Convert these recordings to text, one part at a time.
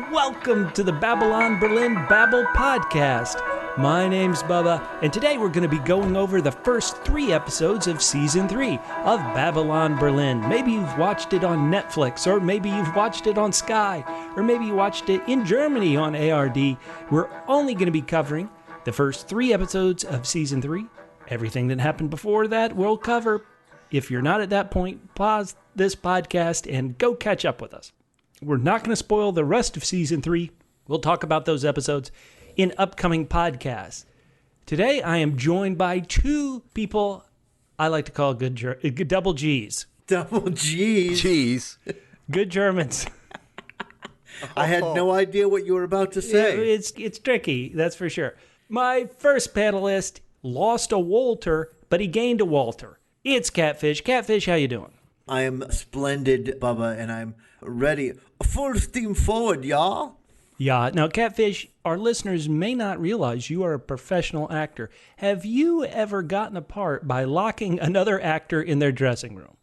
Welcome to the Babylon Berlin Babble podcast. My name's Bubba, and today we're going to be going over the first 3 episodes of Season 3 of Babylon Berlin. Maybe you've watched it on Netflix, or maybe you've watched it on Sky, or maybe you watched it in Germany on ARD. We're only going to be covering the first 3 episodes of Season 3. Everything that happened before that we'll cover. If you're not at that point, pause this podcast and go catch up with us. We're not going to spoil the rest of Season 3. We'll talk about those episodes in upcoming podcasts. Today, I am joined by 2 people I like to call good double G's. Double G's? Cheese. Good Germans. I had no idea what you were about to say. It's tricky, that's for sure. My first panelist lost a Walter, but he gained a Walter. It's Catfish. Catfish, how you doing? I am splendid, Bubba, and I'm ready. Full steam forward, y'all. Yeah. Now, Catfish, our listeners may not realize you are a professional actor. Have you ever gotten a part by locking another actor in their dressing room?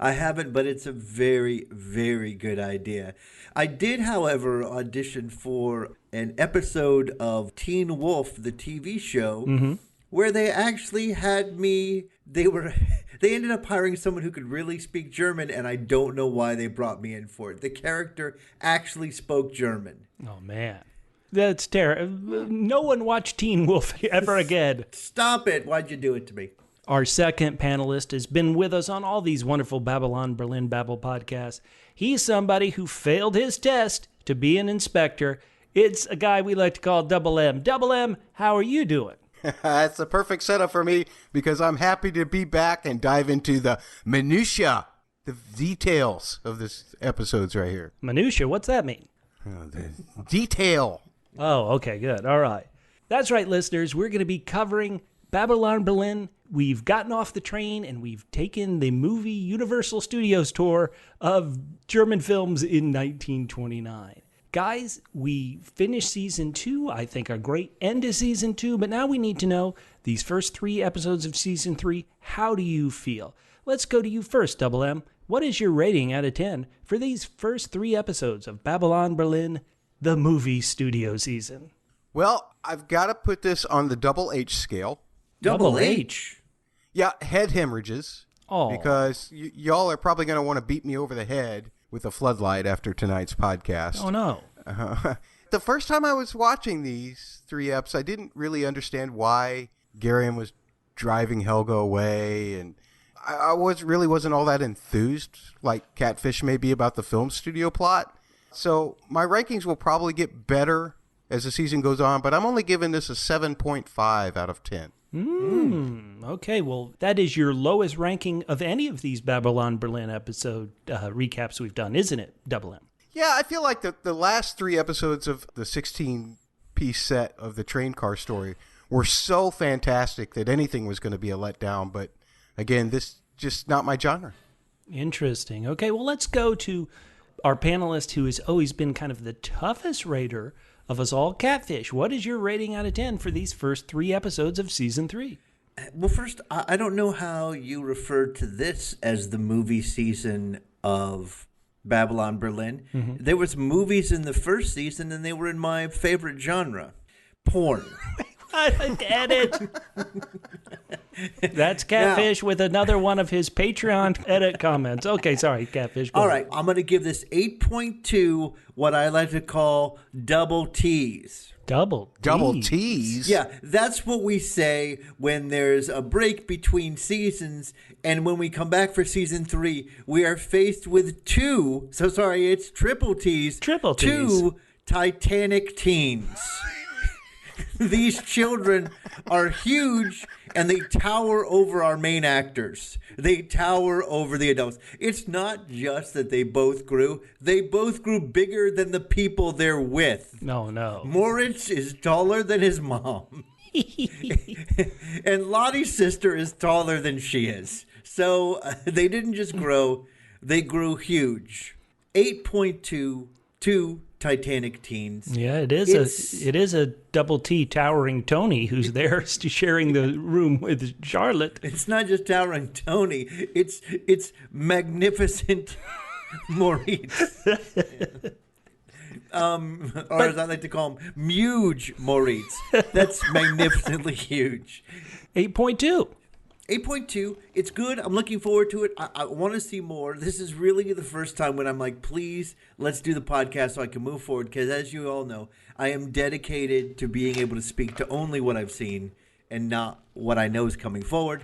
I haven't, but it's a very, very good idea. I did, however, audition for an episode of Teen Wolf, the TV show, where they actually had me. They ended up hiring someone who could really speak German, and I don't know why they brought me in for it. The character actually spoke German. Oh, man. That's terrible. No one watched Teen Wolf ever again. Stop it. Why'd you do it to me? Our second panelist has been with us on all these wonderful Babylon Berlin Babble podcasts. He's somebody who failed his test to be an inspector. It's a guy we like to call Double M. Double M, how are you doing? It's a perfect setup for me because I'm happy to be back and dive into the minutia, the details of this episodes right here. Minutia, what's that mean? The detail. Oh, okay, good. All right. That's right, listeners. We're going to be covering Babylon Berlin. We've gotten off the train and we've taken the movie Universal Studios tour of German films in 1929. Guys, we finished Season 2. I think a great end to Season 2. But now we need to know, these first 3 episodes of Season 3, how do you feel? Let's go to you first, Double M. What is your rating out of 10 for these first 3 episodes of Babylon Berlin, the movie studio season? Well, I've got to put this on the double H scale. Double H? Yeah, head hemorrhages. Oh. Because y'all are probably going to want to beat me over the head with a floodlight after tonight's podcast. Oh, no. The first time I was watching these 3 eps, I didn't really understand why Gereon was driving Helga away, and I wasn't all that enthused, like Catfish may be, about the film studio plot. So my rankings will probably get better as the season goes on, but I'm only giving this a 7.5 out of 10. Okay, well, that is your lowest ranking of any of these Babylon Berlin episode recaps we've done, isn't it, Double M? Yeah, I feel like the last 3 episodes of the 16-piece set of the train car story were so fantastic that anything was going to be a letdown. But again, this just not my genre. Interesting. Okay, well, let's go to our panelist who has always been kind of the toughest rater of us all, Catfish. What is your rating out of 10 for these first 3 episodes of Season 3? Well, first, I don't know how you referred to this as the movie season of Babylon Berlin. There was movies in the first season, and they were in my favorite genre, porn. I get it. That's Catfish with another one of his Patreon edit comments. Okay, sorry, Catfish. All right, I'm going to give this 8.2, what I like to call double T's. Double T's? Yeah, that's what we say when there's a break between seasons, and when we come back for Season 3, we are faced with 2, so sorry, it's triple T's. Triple T's. 2 Titanic teens. These children are huge, and they tower over our main actors. They tower over the adults. It's not just that they both grew bigger than the people they're with. No. Moritz is taller than his mom. And Lottie's sister is taller than she is. So they didn't just grow, they grew huge. 8.2, 2 Titanic teens. Yeah, it is a double T towering Tony who's there sharing the room with Charlotte. It's not just towering Tony. It's magnificent Maurice. Or as I like to call him, Muge Moritz. That's magnificently huge. 8.2. 8.2. It's good. I'm looking forward to it. I want to see more. This is really the first time when I'm like, please, let's do the podcast so I can move forward. Because as you all know, I am dedicated to being able to speak to only what I've seen and not what I know is coming forward.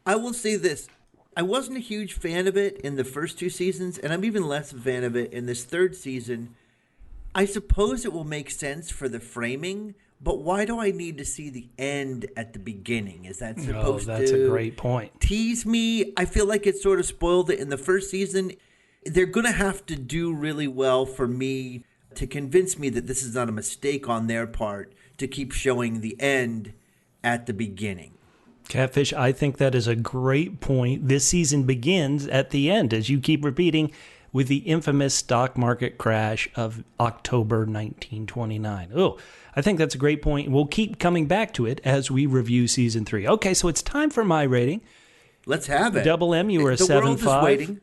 I will say this. I wasn't a huge fan of it in the first 2 seasons, and I'm even less a fan of it in this 3rd season. I suppose it will make sense for the framing, but why do I need to see the end at the beginning? Is that supposed that's a great point. Tease me? I feel like it sort of spoiled it in the first season. They're going to have to do really well for me to convince me that this is not a mistake on their part to keep showing the end at the beginning. Catfish, I think that is a great point. This season begins at the end, as you keep repeating, with the infamous stock market crash of October 1929. Oh, I think that's a great point. We'll keep coming back to it as we review season 3. Okay, so it's time for my rating. Let's have it. Double M, you were a 7.5. The world is waiting.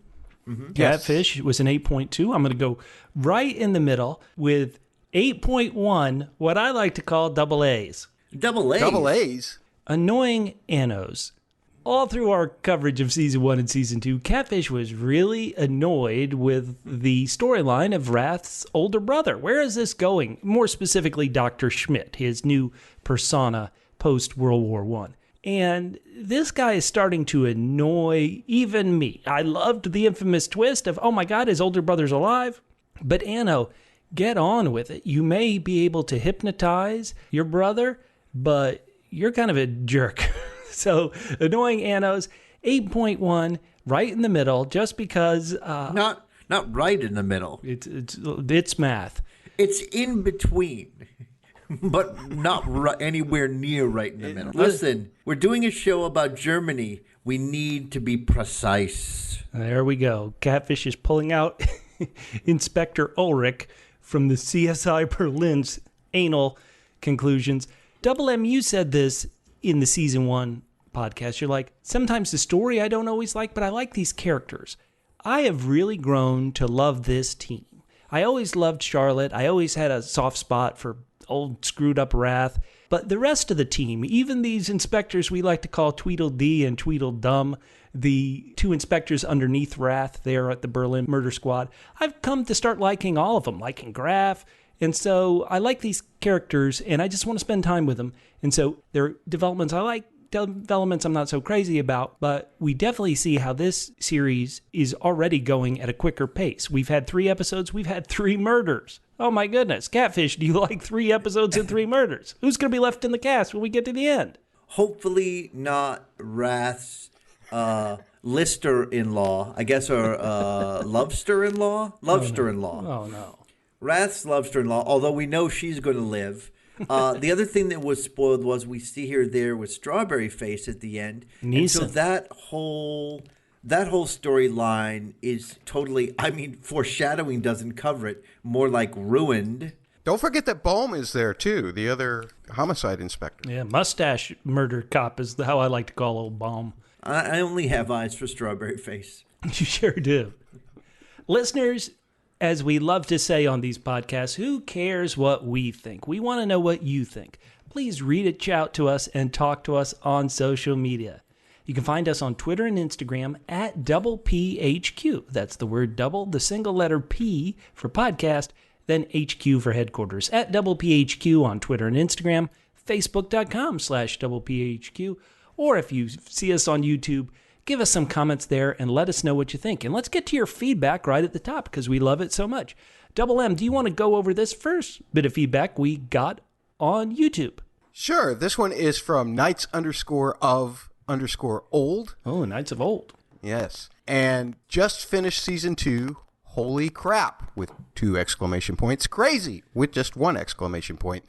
Mm-hmm. Catfish was an 8.2. I'm going to go right in the middle with 8.1, what I like to call double A's. Double A's? Double A's? Annoying Anos. All through our coverage of season 1 and season 2, Catfish was really annoyed with the storyline of Rath's older brother. Where is this going? More specifically, Dr. Schmidt, his new persona post-World War I. And this guy is starting to annoy even me. I loved the infamous twist of, oh my God, his older brother's alive. But Anno, get on with it. You may be able to hypnotize your brother, but you're kind of a jerk. So, annoying Anos, 8.1, right in the middle, just because... Not right in the middle. It's math. It's in between, but not anywhere near right in the middle. Listen, we're doing a show about Germany. We need to be precise. There we go. Catfish is pulling out Inspector Ulrich from the CSI Berlin's anal conclusions. Double M, you said this in the season 1 podcast. You're like, sometimes the story I don't always like, but I like these characters. I have really grown to love this team. I always loved Charlotte. I always had a soft spot for old screwed up Rath. But the rest of the team, even these inspectors we like to call Tweedledee and Tweedledum, the 2 inspectors underneath Rath there at the Berlin Murder Squad, I've come to start liking all of them, liking Graf. And so I like these characters, and I just want to spend time with them. And so there are developments I like, developments I'm not so crazy about, but we definitely see how this series is already going at a quicker pace. We've had 3 episodes. We've had 3 murders. Oh, my goodness. Catfish, do you like 3 episodes and 3 murders? Who's going to be left in the cast when we get to the end? Hopefully not Rath's Lister-in-law, I guess, or Lovester-in-law? Lovester-in-law. Oh, no. Rath's Lovester-in-law, although we know she's going to live. The other thing that was spoiled was we see her there with Strawberry Face at the end. And so that whole storyline is totally, foreshadowing doesn't cover it, more like ruined. Don't forget that Bohm is there, too, the other homicide inspector. Yeah, mustache murder cop is how I like to call old Bohm. I only have eyes for Strawberry Face. You sure do. Listeners, as we love to say on these podcasts, who cares what we think? We want to know what you think. Please reach out to us and talk to us on social media. You can find us on Twitter and Instagram at PHQ. That's the word double, the single letter P for podcast, then HQ for headquarters. At PHQ on Twitter and Instagram, Facebook.com/PHQ. Or if you see us on YouTube, give us some comments there and let us know what you think. And let's get to your feedback right at the top because we love it so much. Double M, do you want to go over this first bit of feedback we got on YouTube? Sure. This one is from Knights_of_old. Oh, Knights of Old. Yes. And just finished season 2. Holy crap, with 2 exclamation points. Crazy, with just 1 exclamation point.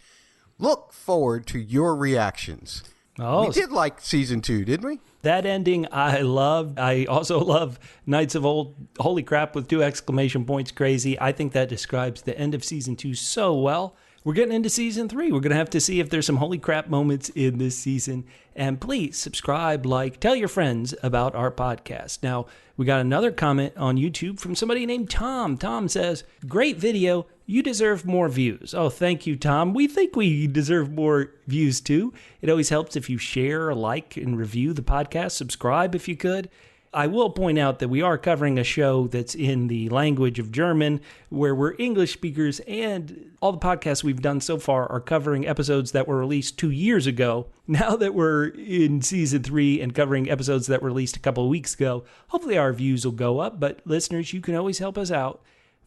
Look forward to your reactions. Oh, we did like season 2, didn't we? That ending I loved. I also love Knights of Old. Holy crap, with 2 exclamation points. Crazy. I think that describes the end of season 2 so well. We're getting into season 3. We're going to have to see if there's some holy crap moments in this season. And please subscribe, like, tell your friends about our podcast. Now, we got another comment on YouTube from somebody named Tom. Tom says, great video. You deserve more views. Oh, thank you, Tom. We think we deserve more views, too. It always helps if you share, like, and review the podcast. Subscribe if you could. I will point out that we are covering a show that's in the language of German, where we're English speakers, and all the podcasts we've done so far are covering episodes that were released 2 years ago. Now that we're in season 3 and covering episodes that were released a couple of weeks ago, hopefully our views will go up. But listeners, you can always help us out.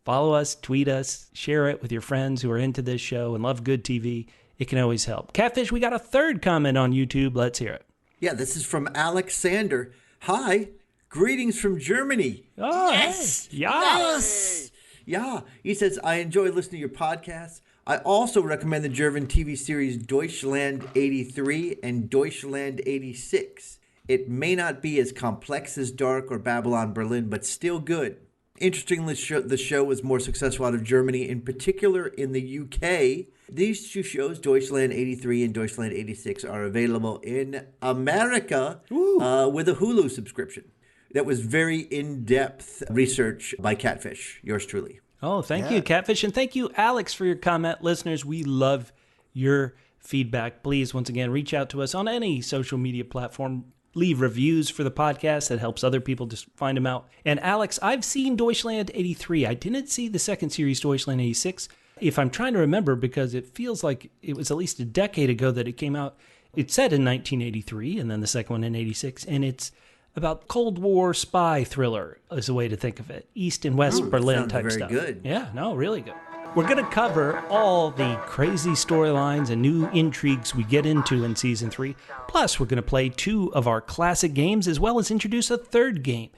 Follow us, tweet us, share it with your friends who are into this show and love good TV. It can always help. Catfish, we got a third comment on YouTube. Let's hear it. Yeah, this is from Alexander. Hi. Greetings from Germany. Oh, yes. Hey. Yes. Yeah. He says, I enjoy listening to your podcast. I also recommend the German TV series Deutschland 83 and Deutschland 86. It may not be as complex as Dark or Babylon Berlin, but still good. Interestingly, the show was more successful out of Germany, in particular in the UK. These two shows, Deutschland 83 and Deutschland 86, are available in America with a Hulu subscription. That was very in-depth research by Catfish, yours truly. Oh, thank you, Catfish. And thank you, Alex, for your comment. Listeners, we love your feedback. Please, once again, reach out to us on any social media platform. Leave reviews for the podcast. That helps other people just find them out. And Alex, I've seen Deutschland 83. I didn't see the second series, Deutschland 86. If I'm trying to remember, because it feels like it was at least a decade ago that it came out. It's set in 1983, and then the second one in 86. And it's about Cold War spy thriller is a way to think of it. East and West Berlin type stuff. Very good. Yeah, no, really good. We're going to cover all the crazy storylines and new intrigues we get into in Season 3. Plus, we're going to play 2 of our classic games as well as introduce a third game.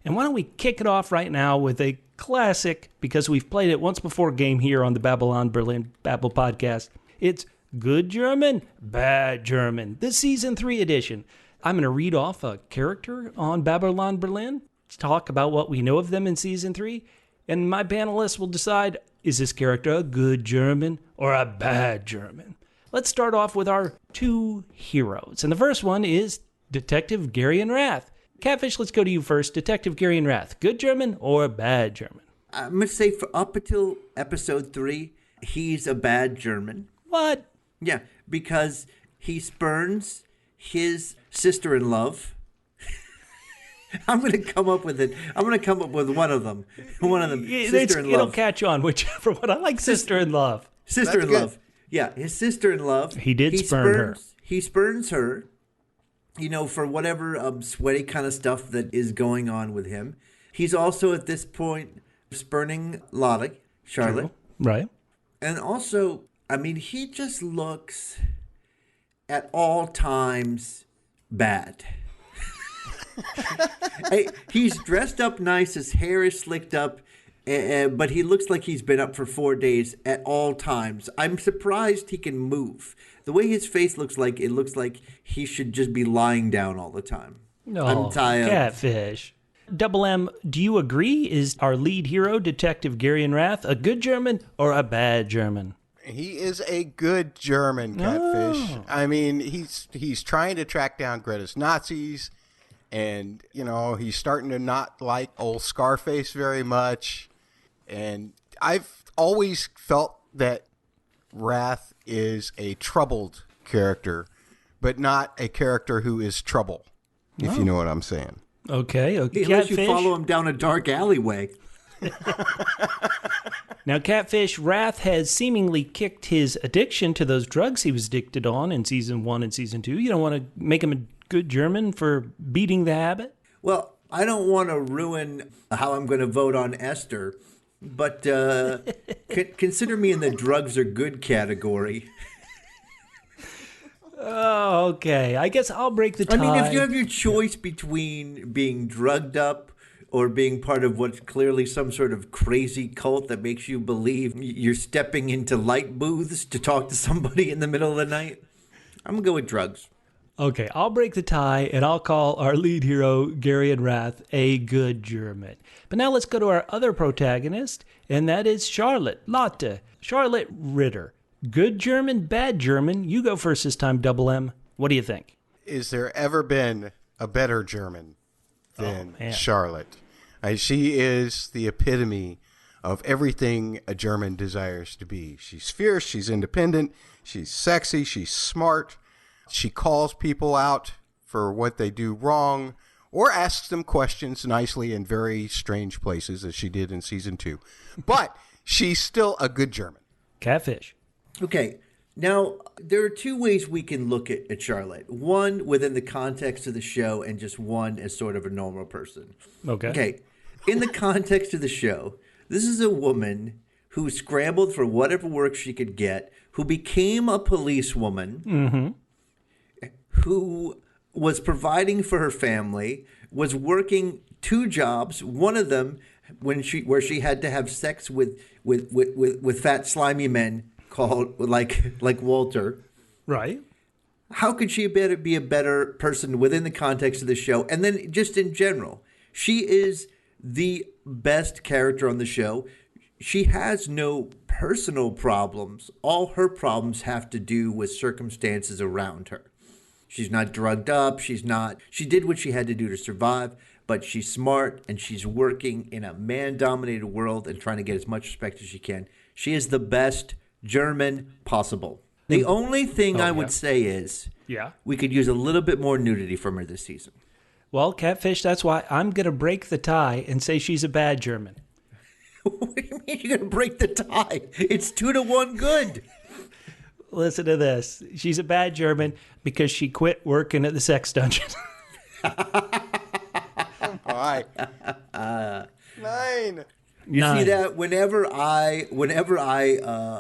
And why don't we kick it off right now with a classic, because we've played it once before, game here on the Babylon Berlin Babble podcast. It's Good German, Bad German, the Season 3 edition. I'm going to read off a character on Babylon Berlin, talk about what we know of them in Season 3, and my panelists will decide, is this character a good German or a bad German? Let's start off with our 2 heroes. And the first one is Detective Gereon Rath. Catfish, let's go to you first. Detective Gereon Rath, good German or bad German? I'm going to say for up until episode 3, he's a bad German. What? Yeah, because he spurns his sister-in-love. I'm going to come up with it. I'm going to come up with one of them. Sister-in-love. It'll catch on, whichever one. I like sister-in-love. Sister-in-love. Yeah, his sister-in-love. He spurn her. He spurns her, for whatever sweaty kind of stuff that is going on with him. He's also, at this point, spurning Lottie, Charlotte. True. Right. And also, he just looks at all times bad. He's dressed up nice, his hair is slicked up, but he looks like he's been up for 4 days at all times. I'm surprised he can move. The way his face looks like he should just be lying down all the time. No, I'm tired. Catfish. Double M, do you agree? Is our lead hero, Detective Gereon Rath, a good German or a bad German? He is a good German, Catfish. Oh. He's trying to track down Greta's Nazis, and, he's starting to not like old Scarface very much. And I've always felt that Rath is a troubled character, but not a character who is trouble, if you know what I'm saying. Okay. Unless you follow him down a dark alleyway. Now, Catfish, Rath has seemingly kicked his addiction to those drugs he was addicted on in Season 1 and Season 2. You don't want to make him a good German for beating the habit? Well, I don't want to ruin how I'm going to vote on Esther, but consider me in the drugs are good category. Oh, okay. I guess I'll break the tie. If you have your choice between being drugged up or being part of what's clearly some sort of crazy cult that makes you believe you're stepping into light booths to talk to somebody in the middle of the night, I'm going to go with drugs. Okay, I'll break the tie, and I'll call our lead hero, Gereon Rath, a good German. But now let's go to our other protagonist, and that is Charlotte Ritter. Good German, bad German? You go first this time, Double M. What do you think? Is there ever been a better German than Charlotte? She is the epitome of everything a German desires to be. She's fierce, she's independent, she's sexy, she's smart. She calls people out for what they do wrong or asks them questions nicely in very strange places, as she did in season 2. But she's still a good German. Catfish. Okay. Now, there are two ways we can look at Charlotte. One within the context of the show and just one as sort of a normal person. Okay. In the context of the show, this is a woman who scrambled for whatever work she could get, who became a policewoman, who was providing for her family, was working 2 jobs, one of them where she had to have sex with fat slimy men called like Walter. Right. How could she be a better person within the context of the show? And then just in general, she is the best character on the show. She has no personal problems. All her problems have to do with circumstances around her. She's not drugged up. She did what she had to do to survive, but she's smart and she's working in a man-dominated world and trying to get as much respect as she can. She is the best German possible. The only thing I would say is we could use a little bit more nudity from her this season. Well, Catfish, that's why I'm going to break the tie and say she's a bad German. What do you mean you're going to break the tie? It's 2-1 good. Listen to this. She's a bad German because she quit working at the sex dungeon. All right. 9. You see that whenever I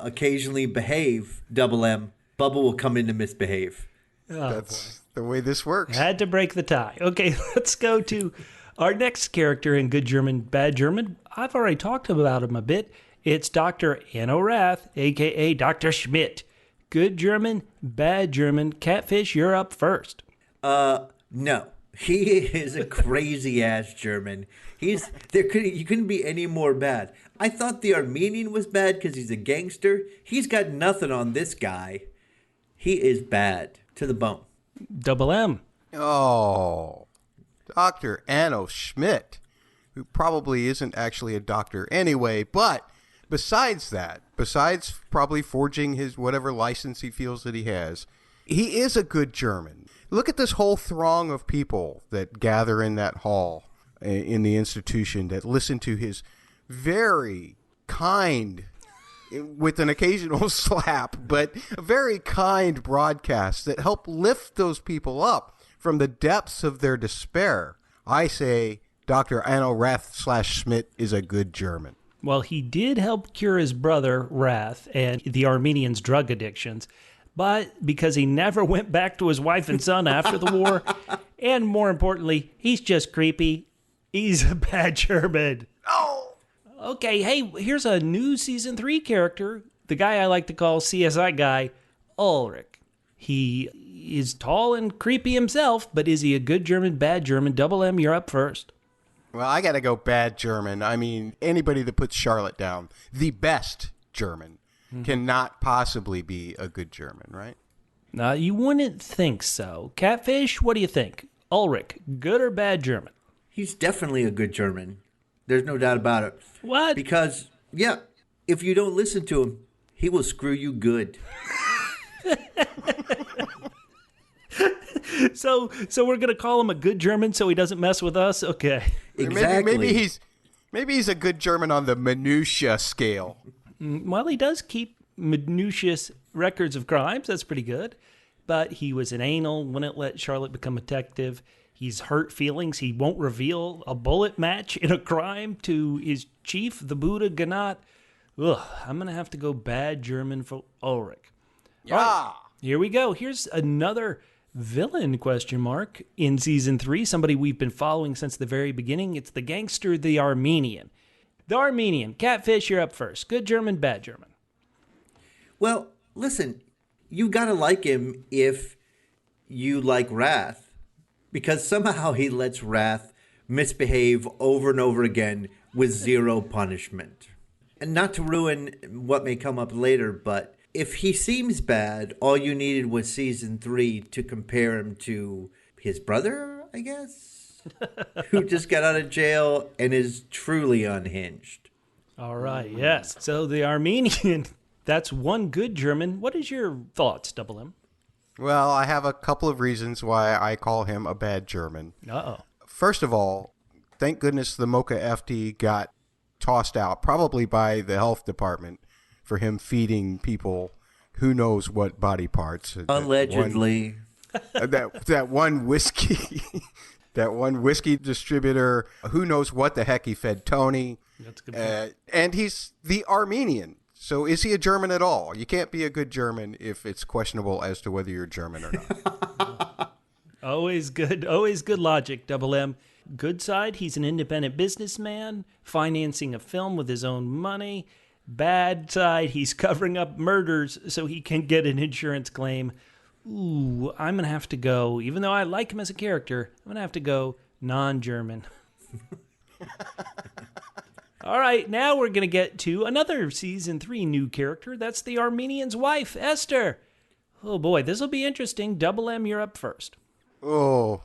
occasionally behave, Double M, Bubba will come in to misbehave. That's the way this works. Had to break the tie. Okay, let's go to our next character in Good German, Bad German. I've already talked about him a bit. It's Dr. Gereon Rath, a.k.a. Dr. Schmidt. Good German, Bad German. Catfish, you're up first. No. He is a crazy-ass German. You couldn't be any more bad. I thought the Armenian was bad because he's a gangster. He's got nothing on this guy. He is bad to the bone. Double M. Oh, Dr. Anno Schmidt, who probably isn't actually a doctor anyway, but besides probably forging his whatever license he feels that he has, he is a good German. Look at this whole throng of people that gather in that hall in the institution that listen to his very kind, with an occasional slap, but a very kind broadcast that help lift those people up from the depths of their despair. I say Dr. Anno Rath / Schmidt is a good German. Well, he did help cure his brother, Rath, and the Armenians' drug addictions. But because he never went back to his wife and son after the war, and more importantly, he's just creepy, he's a bad German. Oh! Okay, hey, here's a new Season 3 character, the guy I like to call CSI guy, Ulrich. He is tall and creepy himself, but is he a good German, bad German? Double M, you're up first. Well, I got to go bad German. I mean, anybody that puts Charlotte down, the best German, cannot possibly be a good German, right? You wouldn't think so. Catfish, what do you think? Ulrich, good or bad German? He's definitely a good German. There's no doubt about it. What? Because, if you don't listen to him, he will screw you good. So we're going to call him a good German so he doesn't mess with us? Okay. Exactly. Maybe he's a good German on the minutia scale. Well, he does keep minutious records of crimes. That's pretty good. But he was an anal, wouldn't let Charlotte become a detective. He's hurt feelings. He won't reveal a bullet match in a crime to his chief, the Buddha Ganat. Ugh, I'm going to have to go bad German for Ulrich. Yeah. Right, here we go. Here's another villain, ? In Season 3, somebody we've been following since the very beginning. It's the gangster, the Armenian. The Armenian. Catfish, you're up first. Good German, bad German? Well, listen, you got to like him if you like Rath, because somehow he lets Rath misbehave over and over again with zero punishment. And not to ruin what may come up later, but if he seems bad, all you needed was Season 3 to compare him to his brother, I guess, who just got out of jail and is truly unhinged. All right, yes. So the Armenian, that's one good German. What is your thoughts, Double M? Well, I have a couple of reasons why I call him a bad German. Uh-oh. First of all, thank goodness the Mocha FT got tossed out, probably by the health department, for him feeding people who knows what body parts. Allegedly. That one whiskey, that one whiskey distributor, who knows what the heck he fed Tony. That's a good point. And he's the Armenian. So is he a German at all? You can't be a good German if it's questionable as to whether you're German or not. Always good logic, Double M. Good side, he's an independent businessman, financing a film with his own money. Bad side, he's covering up murders so he can get an insurance claim. Ooh, I'm going to have to go, even though I like him as a character, I'm going to have to go non-German. All right, now we're going to get to another Season 3 new character. That's the Armenian's wife, Esther. Oh boy, this will be interesting. Double M, you're up first. Oh,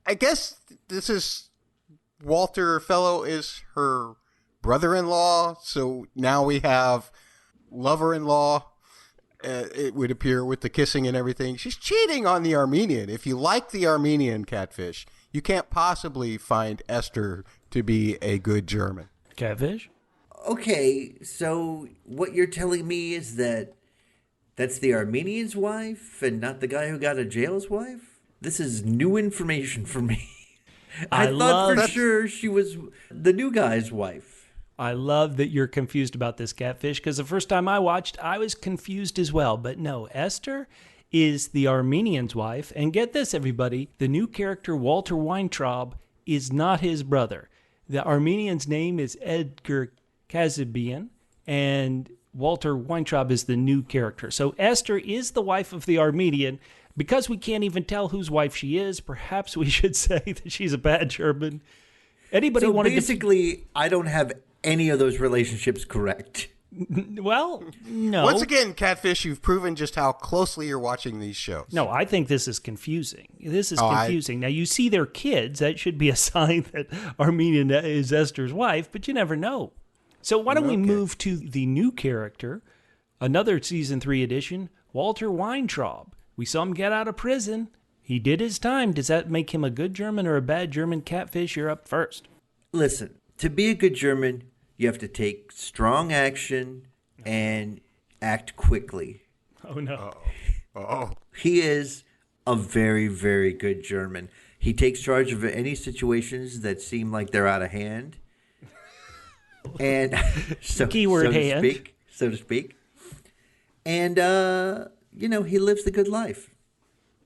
I guess this is Walter Fellow is her brother-in-law, so now we have lover-in-law, it would appear, with the kissing and everything. She's cheating on the Armenian. If you like the Armenian Catfish, you can't possibly find Esther to be a good German. Catfish? Okay, so what you're telling me is that's the Armenian's wife and not the guy who got a jail's wife? This is new information for me. I thought for sure she was the new guy's wife. I love that you're confused about this, Catfish, because the first time I watched, I was confused as well. But no, Esther is the Armenian's wife. And get this, everybody, the new character, Walter Weintraub, is not his brother. The Armenian's name is Edgar Kazabian, and Walter Weintraub is the new character. So Esther is the wife of the Armenian. Because we can't even tell whose wife she is, perhaps we should say that she's a bad German. Anybody so want basically, I don't have any of those relationships correct. Well, no. Once again, Catfish, you've proven just how closely you're watching these shows. No, I think this is confusing. This is confusing. Now, you see their kids. That should be a sign that Armenian is Esther's wife, but you never know. So why don't we move to the new character, another Season 3 edition, Walter Weintraub. We saw him get out of prison. He did his time. Does that make him a good German or a bad German? Catfish, you're up first. Listen, to be a good German, you have to take strong action and act quickly. Oh, no. Oh. He is a very, very good German. He takes charge of any situations that seem like they're out of hand. And so to speak. And, he lives the good life.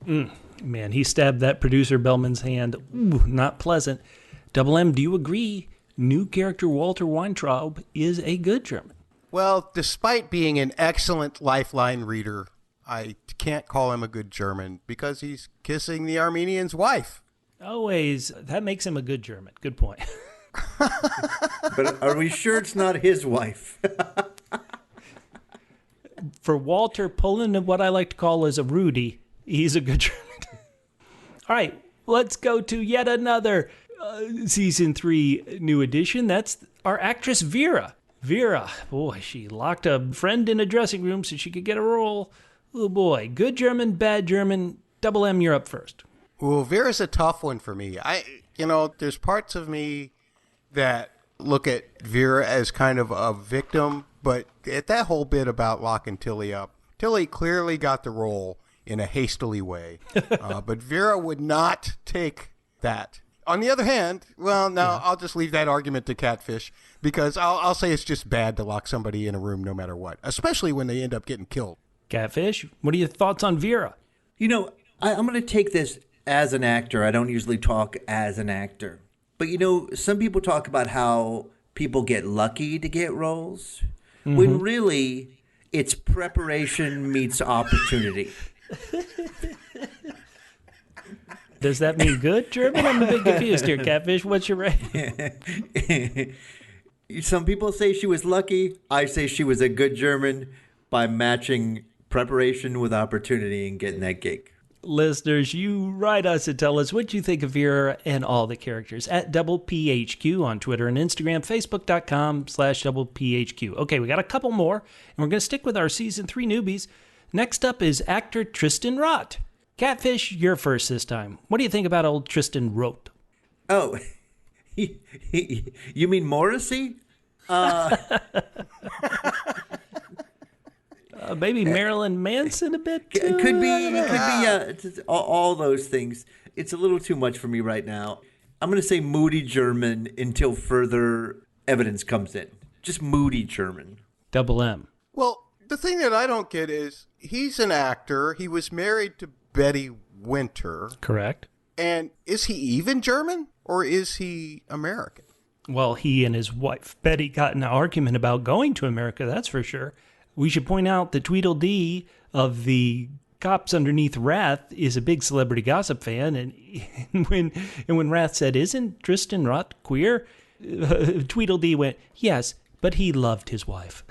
Man, he stabbed that producer Bellman's hand. Ooh, not pleasant. Double M, do you agree new character Walter Weintraub is a good German? Well, despite being an excellent Lifeline reader, I can't call him a good German because he's kissing the Armenian's wife. Always. That makes him a good German. Good point. But are we sure it's not his wife? For Walter pulling what I like to call as a Rudy, he's a good German. All right, let's go to yet another Season 3 new edition. That's our actress Vera. Vera, boy, she locked a friend in a dressing room so she could get a role. Oh boy, good German, bad German. Double M, you're up first. Well, Vera's a tough one for me. There's parts of me that look at Vera as kind of a victim, but at that whole bit about locking Tilly up, Tilly clearly got the role in a hastily way, but Vera would not take that. On the other hand, I'll just leave that argument to Catfish, because I'll say it's just bad to lock somebody in a room no matter what, especially when they end up getting killed. Catfish, what are your thoughts on Vera? I'm going to take this as an actor. I don't usually talk as an actor. But, some people talk about how people get lucky to get roles, when really it's preparation meets opportunity. Does that mean good German? I'm a bit confused here, Catfish. What's your rating? Some people say she was lucky. I say she was a good German by matching preparation with opportunity and getting that gig. Listeners, you write us and tell us what you think of Vera and all the characters at Double PHQ on Twitter and Instagram, Facebook.com/Double PHQ. Okay, we got a couple more, and we're going to stick with our Season 3 newbies. Next up is actor Tristan Roth. Catfish, you're first this time. What do you think about old Tristan Roth? Oh, you mean Morrissey? Maybe Marilyn Manson a bit too? It could be all those things. It's a little too much for me right now. I'm going to say moody German until further evidence comes in. Just moody German. Double M. Well, the thing that I don't get is he's an actor. He was married to Betty Winter. Correct. And is he even German or is he American? Well, he and his wife, Betty, got in an argument about going to America, that's for sure. We should point out that Tweedledee of the Cops Underneath Rath is a big celebrity gossip fan, and when Rath said, "Isn't Tristan Roth queer?" Tweedledee went, "Yes, but he loved his wife."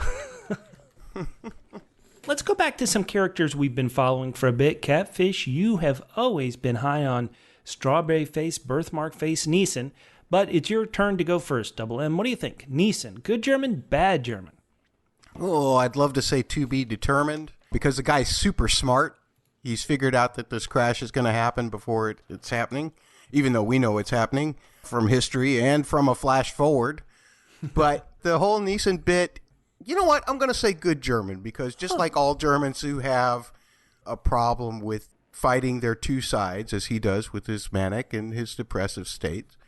Let's go back to some characters we've been following for a bit. Catfish, you have always been high on Strawberry Face, Birthmark Face, Neeson, but it's your turn to go first, Double M. What do you think? Neeson, good German, bad German? Oh, I'd love to say to be determined because the guy's super smart. He's figured out that this crash is going to happen before it's happening, even though we know it's happening from history and from a flash forward. But the whole Neeson bit, you know what? I'm going to say good German because just like all Germans who have a problem with fighting their two sides, as he does with his manic and his depressive states,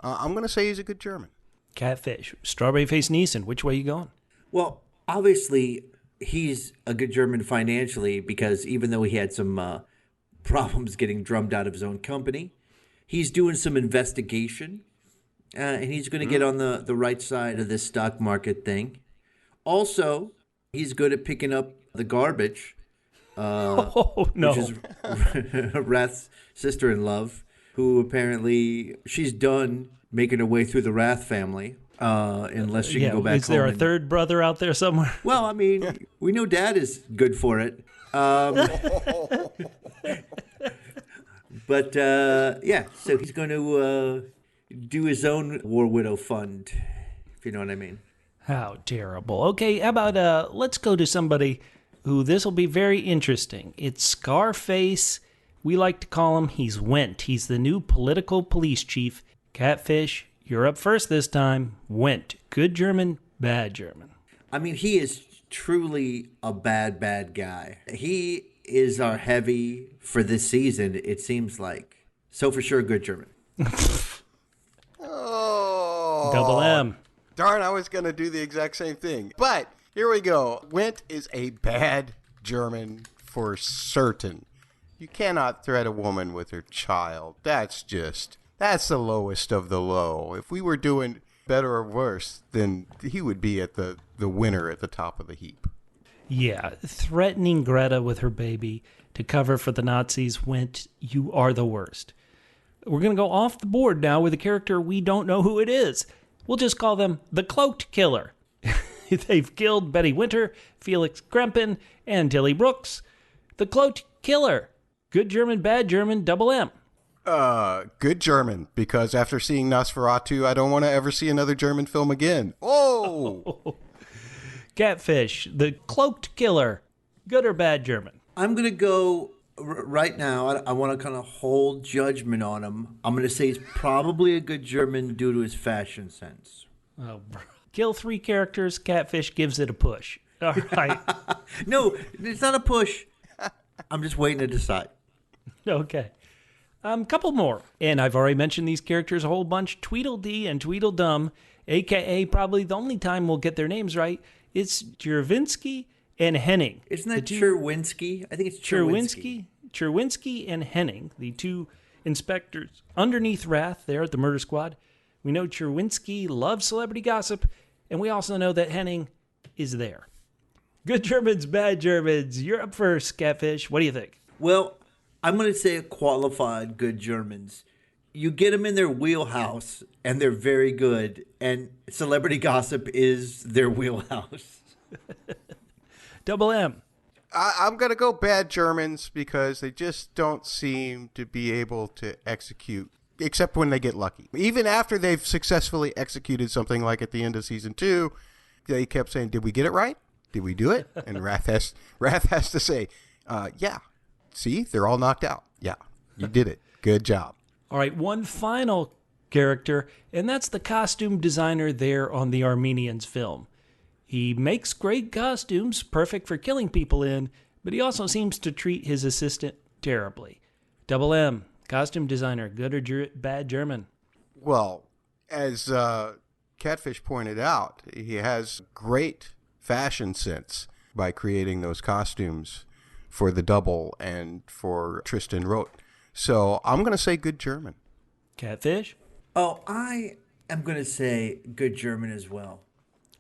I'm going to say he's a good German. Catfish, Strawberry Face Neeson, which way you going? Well, obviously, he's a good German financially because even though he had some problems getting drummed out of his own company, he's doing some investigation, and he's going to get on the right side of this stock market thing. Also, he's good at picking up the garbage, which is Rath's sister-in-law, who apparently she's done making her way through the Rath family. Unless she can go back home. Is there a third brother out there somewhere? Well, I mean, we know Dad is good for it. But, so he's going to do his own War Widow fund, if you know what I mean. How terrible. Okay, how about let's go to somebody who this will be very interesting. It's Scarface. We like to call him, he's Wendt. He's the new political police chief. Catfish, you're up first this time. Wendt. Good German, bad German. I mean, he is truly a bad guy. He is our heavy for this season, it seems like. So for sure, good German. Oh. Double M. Darn, I was going to do the exact same thing. But here we go. Wendt is a bad German for certain. You cannot threat a woman with her child. That's the lowest of the low. If we were doing better or worse, then he would be at the winner at the top of the heap. Yeah, threatening Greta with her baby to cover for the Nazis, Wendt, you are the worst. We're going to go off the board now with a character we don't know who it is. We'll just call them the Cloaked Killer. They've killed Betty Winter, Felix Krempin, and Tilly Brooks. The Cloaked Killer. Good German, bad German, Double M. Good German, because after seeing Nosferatu, I don't want to ever see another German film again. Oh! Catfish, the Cloaked Killer. Good or bad German? I'm going to go right now. I want to kind of hold judgment on him. I'm going to say he's probably a good German due to his fashion sense. Oh, bro. Kill 3 characters, Catfish gives it a push. All right. No, it's not a push. I'm just waiting to decide. Okay. Couple more. And I've already mentioned these characters a whole bunch. Tweedledee and Tweedledum, a.k.a. probably the only time we'll get their names right. It's Chervinsky and Henning. Isn't that Cherwinsky? I think it's Cherwinsky. Cherwinsky and Henning, the 2 inspectors underneath Rath there at the murder squad. We know Cherwinsky loves celebrity gossip, and we also know that Henning is there. Good Germans, bad Germans. You're up first, Catfish. What do you think? Well, I'm going to say qualified good Germans. You get them in their wheelhouse, and they're very good. And celebrity gossip is their wheelhouse. Double M. I'm going to go bad Germans because they just don't seem to be able to execute, except when they get lucky. Even after they've successfully executed something like at the end of season 2, they kept saying, did we get it right? Did we do it? And Rath has to say, yeah. See, they're all knocked out. Yeah, you did it. Good job. All right, one final character, and that's the costume designer there on the Armenians film. He makes great costumes, perfect for killing people in, but he also seems to treat his assistant terribly. Double M, costume designer, good or bad German? Well, as Catfish pointed out, he has great fashion sense by creating those costumes for the double and for Tristan Roth. So I'm going to say good German. Catfish? Oh, I am going to say good German as well.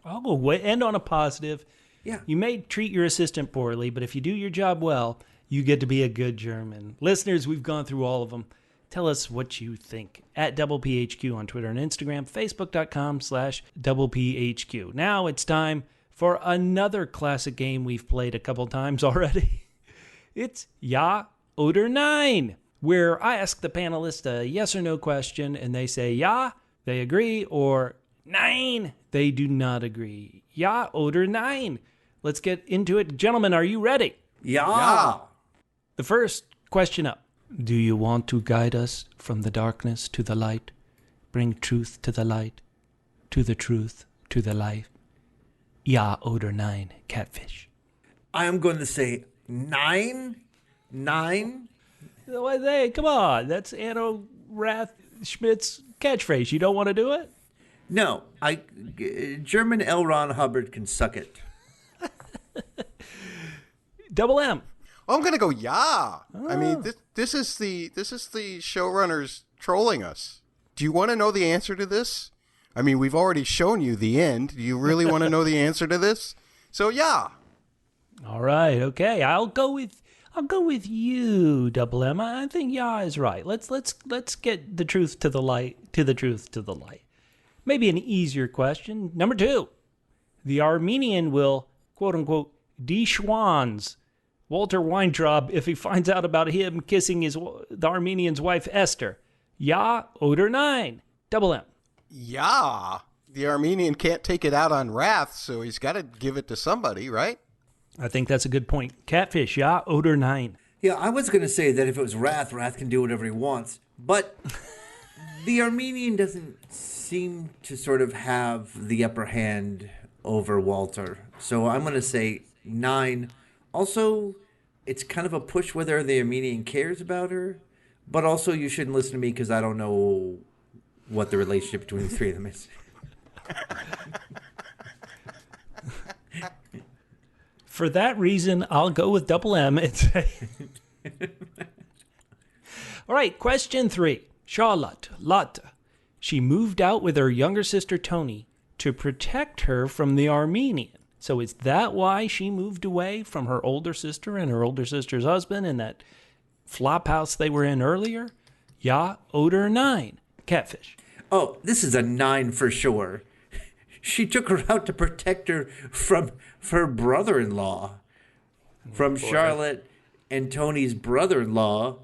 Oh, end on a positive. Yeah. You may treat your assistant poorly, but if you do your job well, you get to be a good German. Listeners, we've gone through all of them. Tell us what you think at DoublePHQ on Twitter and Instagram, Facebook.com/DoublePHQ. Now it's time for another classic game we've played a couple times already. It's Ja oder Nein, where I ask the panelists a yes or no question, and they say ja, they agree, or nein, they do not agree. Ja oder Nein. Let's get into it. Gentlemen, are you ready? Yeah. The first question up. Do you want to guide us from the darkness to the light? Bring truth to the light, to the truth, to the light. Ja oder Nein, Catfish. I am going to say nine. Hey, come on. That's Anno Rath Schmidt's catchphrase. You don't want to do it? No, German L. Ron Hubbard can suck it. Double M. I'm going to go yeah. Oh. I mean, this is the showrunners trolling us. Do you want to know the answer to this? I mean, we've already shown you the end. Do you really want to know the answer to this? So yeah. All right. Okay. I'll go with you, Double M. I think yeah is right. Let's get the truth to the light. To the truth to the light. Maybe an easier question. Number 2. The Armenian will, quote unquote, de-schwanz Walter Weintraub if he finds out about him kissing the Armenian's wife Esther. Ja oder Nein? Double M. Yeah. The Armenian can't take it out on Rath, so he's got to give it to somebody, right? I think that's a good point. Catfish, ja oder Nein? Yeah, I was going to say that if it was Rath can do whatever he wants. But the Armenian doesn't seem to sort of have the upper hand over Walter. So I'm going to say 9. Also, it's kind of a push whether the Armenian cares about her. But also, you shouldn't listen to me because I don't know what the relationship between the three of them is. For that reason, I'll go with Double M and say... All right, question 3. Charlotte Ritter. She moved out with her younger sister Tony to protect her from the Armenian. So is that why she moved away from her older sister and her older sister's husband in that flop house they were in earlier? Ja oder Nein? Catfish. Oh, this is a 9 for sure. She took her out to protect her from her brother-in-law. From Charlotte and Tony's brother-in-law,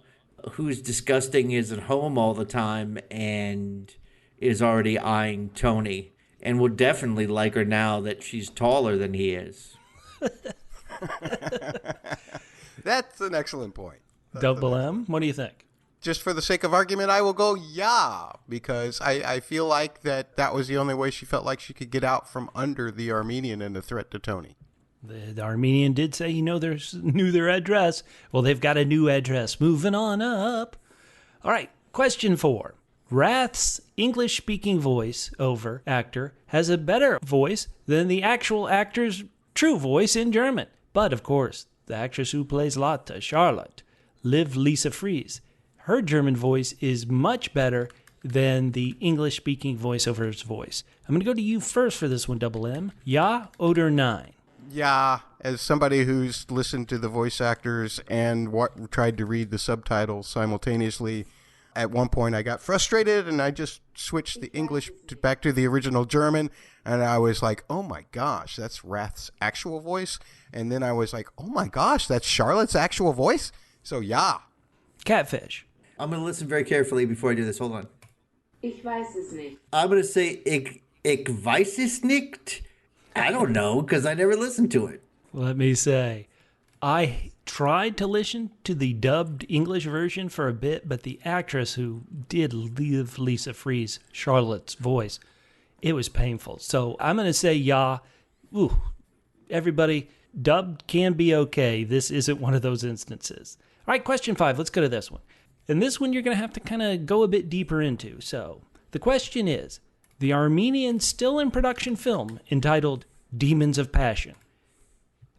who's disgusting, is at home all the time, and is already eyeing Tony. And would definitely like her now that she's taller than he is. That's an excellent point. Double M, what do you think? Just for the sake of argument, I will go yeah, because I feel like that was the only way she felt like she could get out from under the Armenian and the threat to Tony. The Armenian did say he knew their address. Well, they've got a new address. Moving on up. All right, question 4. Rath's English-speaking voice-over actor has a better voice than the actual actor's true voice in German. But, of course, the actress who plays Lotte, Charlotte, Liv Lisa Fries, her German voice is much better than the English-speaking voiceover's voice. I'm going to go to you first for this one, Double M. Ja oder Nein? Yeah, as somebody who's listened to the voice actors and tried to read the subtitles simultaneously, At one point, I got frustrated, and I just switched the English back to the original German, and I was like, oh my gosh, that's Rath's actual voice. And then I was like, oh my gosh, that's Charlotte's actual voice? So, yeah. Catfish. I'm going to listen very carefully before I do this. Hold on. Ich weiß es nicht. I'm going to say, ich weiß es nicht. I don't know, because I never listened to it. Let me say, I tried to listen to the dubbed English version for a bit, but the actress who did leave Lisa Free's Charlotte's voice, it was painful. So I'm going to say, yeah. Ooh, everybody, dubbed can be okay. This isn't one of those instances. All right, question 5. Let's go to this one. And this one you're going to have to kind of go a bit deeper into. So the question is, the Armenian still in production film entitled Demons of Passion.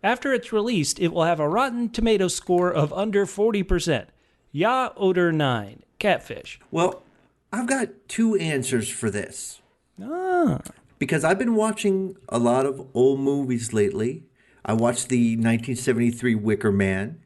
After it's released, it will have a Rotten Tomatoes score of under 40%. Ja oder nein? Catfish. Well, I've got 2 answers for this. Ah. Because I've been watching a lot of old movies lately. I watched the 1973 Wicker Man.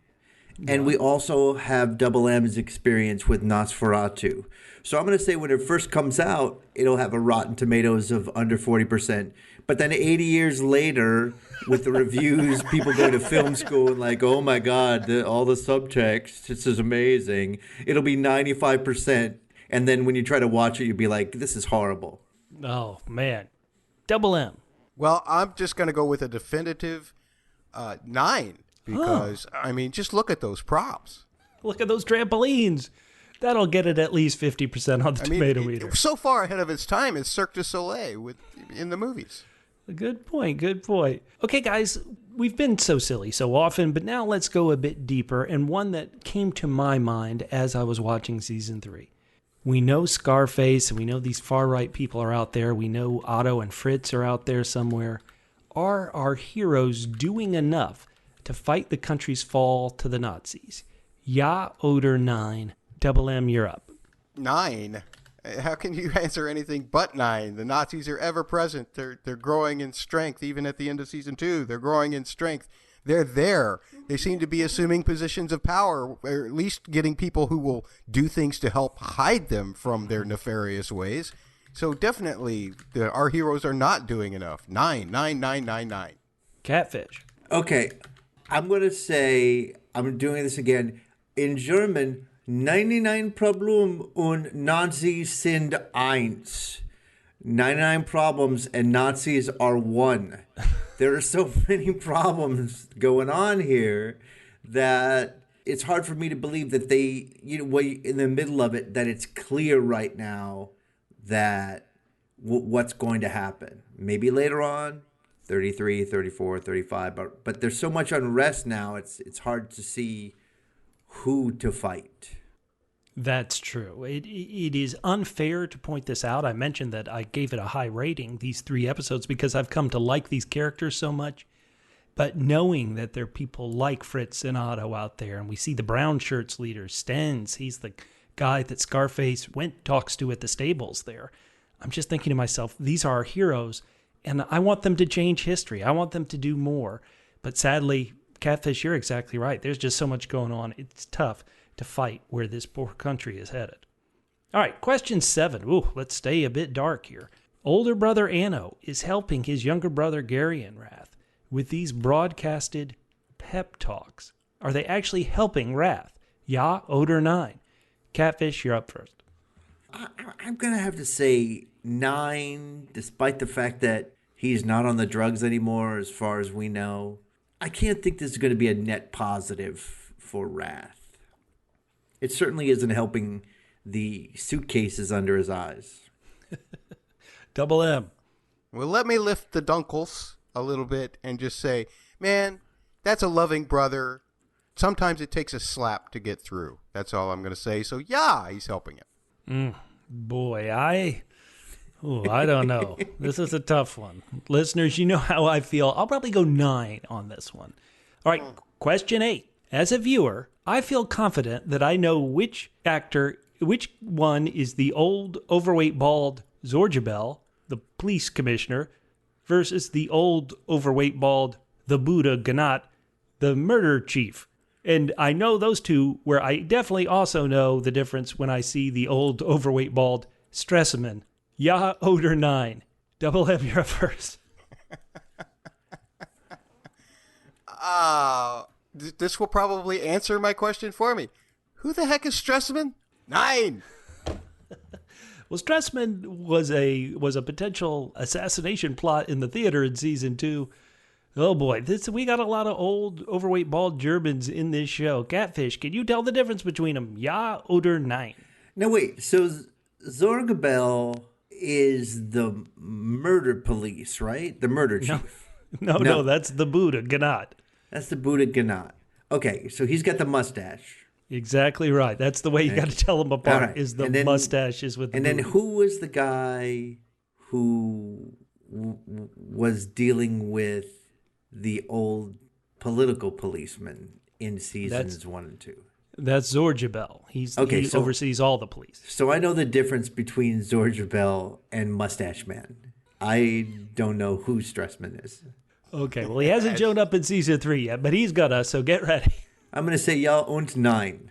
And we also have Double M's experience with Nosferatu. So I'm going to say when it first comes out, it'll have a Rotten Tomatoes of under 40%. But then 80 years later, with the reviews, people go to film school and like, oh my God, all the subtext, this is amazing. It'll be 95%. And then when you try to watch it, you'll be like, this is horrible. Oh, man. Double M. Well, I'm just going to go with a definitive 9 because, I mean, just look at those props. Look at those trampolines. That'll get it at least 50% on the tomato meter. So far ahead of its time is Cirque du Soleil in the movies. Good point, good point. Okay, guys, we've been so silly so often, but now let's go a bit deeper, and one that came to my mind as I was watching season 3. We know Scarface, and we know these far-right people are out there. We know Otto and Fritz are out there somewhere. Are our heroes doing enough to fight the country's fall to the Nazis? Ja oder nein? Double M, you're up. 9? How can you answer anything but 9? The Nazis are ever present. They're growing in strength. Even at the end of season 2, they're growing in strength. They're there. They seem to be assuming positions of power, or at least getting people who will do things to help hide them from their nefarious ways. So definitely, our heroes are not doing enough. 9, 9, 9, 9, 9. Catfish. Okay, I'm going to say, I'm doing this again. In German, 99 Problem und Nazis sind eins. 99 problems and Nazis are 1. There are so many problems going on here that it's hard for me to believe that they, in the middle of it, that it's clear right now that what's going to happen. Maybe later on, 33, 34, 35, but there's so much unrest now, it's hard to see who to fight. That's true. It is unfair to point this out. I mentioned that I gave it a high rating, these 3 episodes, because I've come to like these characters so much. But knowing that there are people like Fritz and Otto out there, and we see the brown shirts leader, Stenz, he's the guy that Scarface talks to at the stables there. I'm just thinking to myself, these are our heroes, and I want them to change history. I want them to do more. But sadly, Catfish, you're exactly right. There's just so much going on. It's tough to fight where this poor country is headed. All right, question 7. Ooh, let's stay a bit dark here. Older brother Anno is helping his younger brother Gereon Rath with these broadcasted pep talks. Are they actually helping Rath? Ja oder nein? Catfish, you're up first. I'm going to have to say 9, despite the fact that he's not on the drugs anymore as far as we know. I can't think this is going to be a net positive for Rath. It certainly isn't helping the suitcases under his eyes. Double M. Well, let me lift the dunkles a little bit and just say, man, that's a loving brother. Sometimes it takes a slap to get through. That's all I'm going to say. So, yeah, he's helping him. Boy, I don't know. This is a tough one. Listeners, you know how I feel. I'll probably go 9 on this one. All right, question 8. As a viewer, I feel confident that I know which one is the old, overweight, bald Zorjabel, the police commissioner, versus the old, overweight, bald, the Buddha Ganat, the murder chief. And I know those two, where I definitely also know the difference when I see the old overweight bald Stresemann. Ja oder nein? Double M, you're up first. This will probably answer my question for me. Who the heck is Stresemann? Nine. Well, Stresemann was a potential assassination plot in the theater in season 2. Oh boy, we got a lot of old, overweight, bald Germans in this show. Catfish, can you tell the difference between them? Ja oder nein? Now wait, so Zorgabel is the murder police, right? The murder chief. No, that's the Buddha, Gnat. That's the Buddha Gnat. Okay, so he's got the mustache. Exactly right. That's the way you got to tell them apart, Right. is the mustaches with the And then Buddha. who was the guy who was dealing with the old political policeman in seasons 1 and 2? That's Zorgabel. He oversees all the police. So I know the difference between Zorgabel and Mustache Man. I don't know who Stresemann is. Okay, well, he hasn't shown up in season 3 yet, but he's got us, so get ready. I'm going to say ja und nein.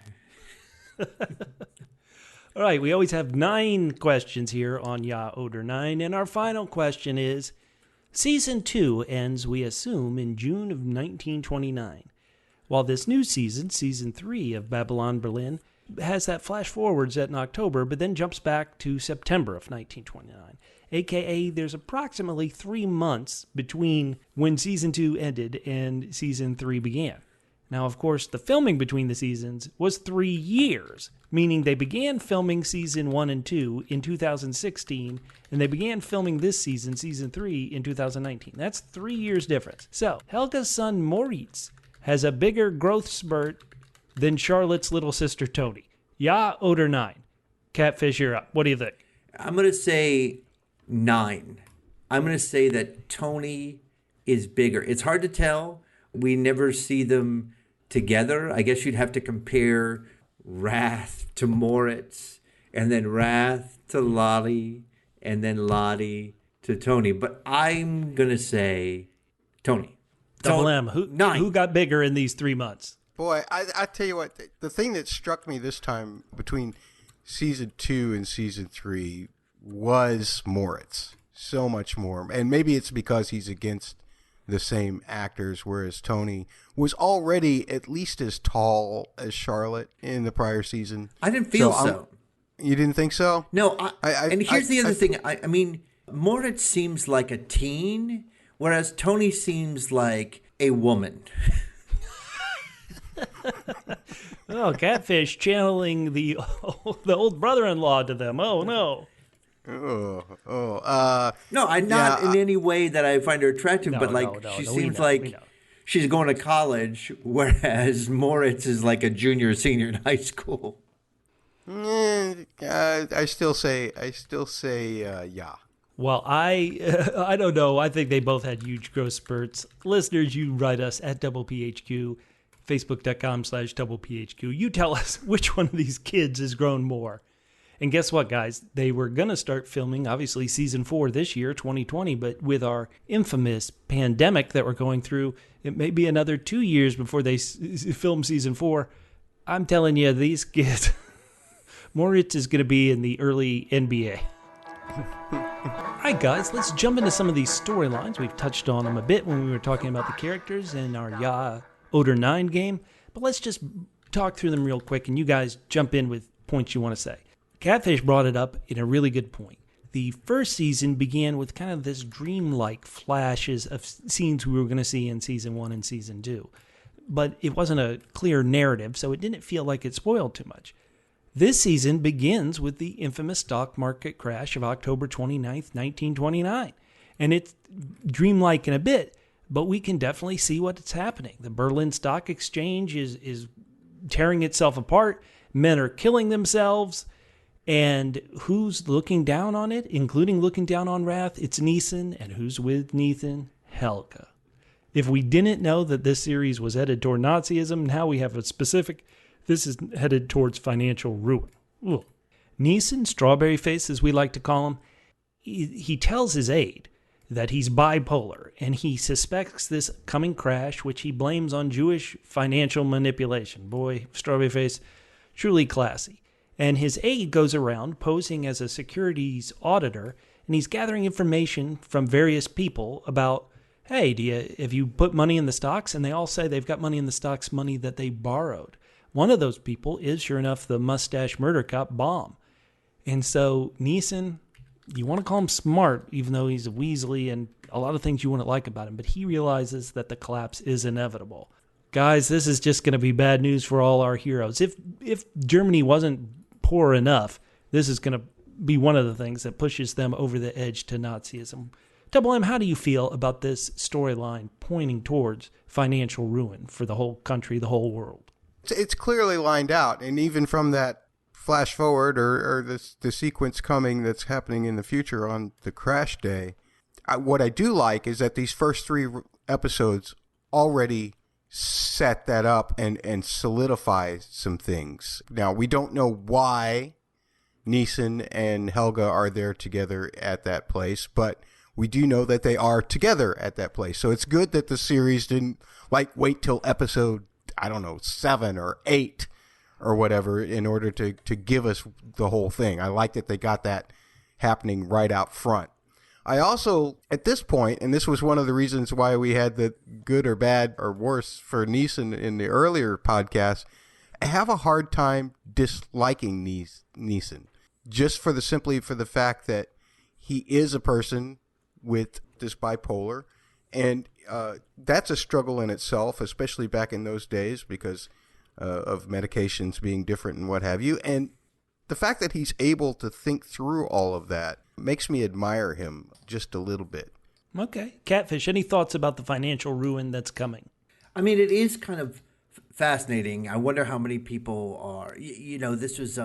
All right, we always have 9 questions here on Ja oder Nein, and our final question is, season 2 ends, we assume, in June of 1929. While this new season, season 3 of Babylon Berlin, has that flash forward set in October, but then jumps back to September of 1929. AKA, there's approximately 3 months between when season 2 ended and season 3 began. Now, of course, the filming between the seasons was 3 years, meaning they began filming season 1 and 2 in 2016, and they began filming this season, season 3, in 2019. That's 3 years difference. So, Helga's son Moritz has a bigger growth spurt than Charlotte's little sister Tony. Ja oder nein? Catfish, you're up. What do you think? I'm going to say 9. I'm going to say that Tony is bigger. It's hard to tell. We never see them together. I guess you'd have to compare Rath to Moritz, and then Rath to Lottie, and then Lottie to Tony. But I'm going to say Tony. Double M. Nine. Who got bigger in these 3 months? Boy, I tell you what, the thing that struck me this time between season 2 and season 3 was Moritz. So much more. And maybe it's because he's against the same actors, whereas Tony was already at least as tall as Charlotte in the prior season. I didn't feel so. You didn't think so? No. And here's the other thing. I mean, Moritz seems like a teen, whereas Tony seems like a woman. Oh, Catfish channeling the old brother-in-law to them. Oh, no. No, I'm not in any way that I find her attractive, but she seems like she's going to college, whereas Moritz is like a junior or senior in high school. I still say yeah. Well, I don't know. I think they both had huge growth spurts. Listeners, you write us at DoublePHQ, Facebook.com/DoublePHQ. You tell us which one of these kids has grown more. And guess what, guys? They were going to start filming, obviously, season 4 this year, 2020, but with our infamous pandemic that we're going through, it may be another 2 years before they film season 4. I'm telling you, these kids, Moritz is going to be in the early NBA. All right, guys, let's jump into some of these storylines. We've touched on them a bit when we were talking about the characters in our Ja oder Nein game, but let's just talk through them real quick, and you guys jump in with points you want to say. Catfish brought it up in a really good point. The first season began with kind of this dreamlike flashes of scenes we were going to see in season 1 and season 2. But it wasn't a clear narrative, so it didn't feel like it spoiled too much. This season begins with the infamous stock market crash of October 29th, 1929. And it's dreamlike in a bit, but we can definitely see what's happening. The Berlin Stock Exchange is tearing itself apart. Men are killing themselves. And who's looking down on it, including looking down on Rath? It's Neeson. And who's with Neeson? Helga. If we didn't know that this series was headed toward Nazism, now we have a specific, this is headed towards financial ruin. Ugh. Neeson, Strawberry Face as we like to call him, he tells his aide, that he's bipolar, and he suspects this coming crash, which he blames on Jewish financial manipulation. Boy, Strawberry Face, truly classy. And his aide goes around posing as a securities auditor, and he's gathering information from various people about, hey, have you put money in the stocks? And they all say they've got money in the stocks, money that they borrowed. One of those people is, sure enough, the mustache murder cop, Baum. And so Neeson, you want to call him smart, even though he's a Weasley and a lot of things you wouldn't like about him, but he realizes that the collapse is inevitable. Guys, this is just going to be bad news for all our heroes. If Germany wasn't poor enough, this is going to be one of the things that pushes them over the edge to Nazism. Double M, how do you feel about this storyline pointing towards financial ruin for the whole country, the whole world? It's clearly lined out, and even from that flash forward or the sequence coming that's happening in the future on the crash day, what I do like is that these first 3 episodes already set that up and solidify some things. Now, we don't know why Neeson and Helga are there together at that place, but we do know that they are together at that place. So it's good that the series didn't wait till episode, 7 or 8 or whatever in order to give us the whole thing. I like that they got that happening right out front. I also, at this point, and this was one of the reasons why we had the good or bad or worse for Neeson in the earlier podcast, I have a hard time disliking Neeson, just for the fact that he is a person with this bipolar, and that's a struggle in itself, especially back in those days because of medications being different and what have you. And the fact that he's able to think through all of that makes me admire him just a little bit. Okay. Catfish, any thoughts about the financial ruin that's coming? I mean, it is kind of fascinating. I wonder how many people are, this was,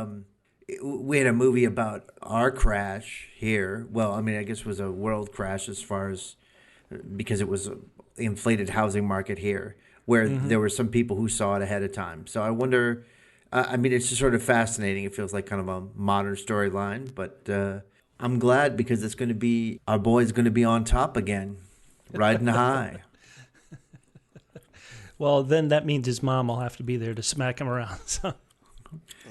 we had a movie about our crash here. Well, I mean, I guess it was a world crash as far as, because it was an inflated housing market here, where there were some people who saw it ahead of time. So I wonder, it's just sort of fascinating. It feels like kind of a modern storyline, but I'm glad because it's going to be, our boy's going to be on top again, riding high. Well, then that means his mom will have to be there to smack him around. So.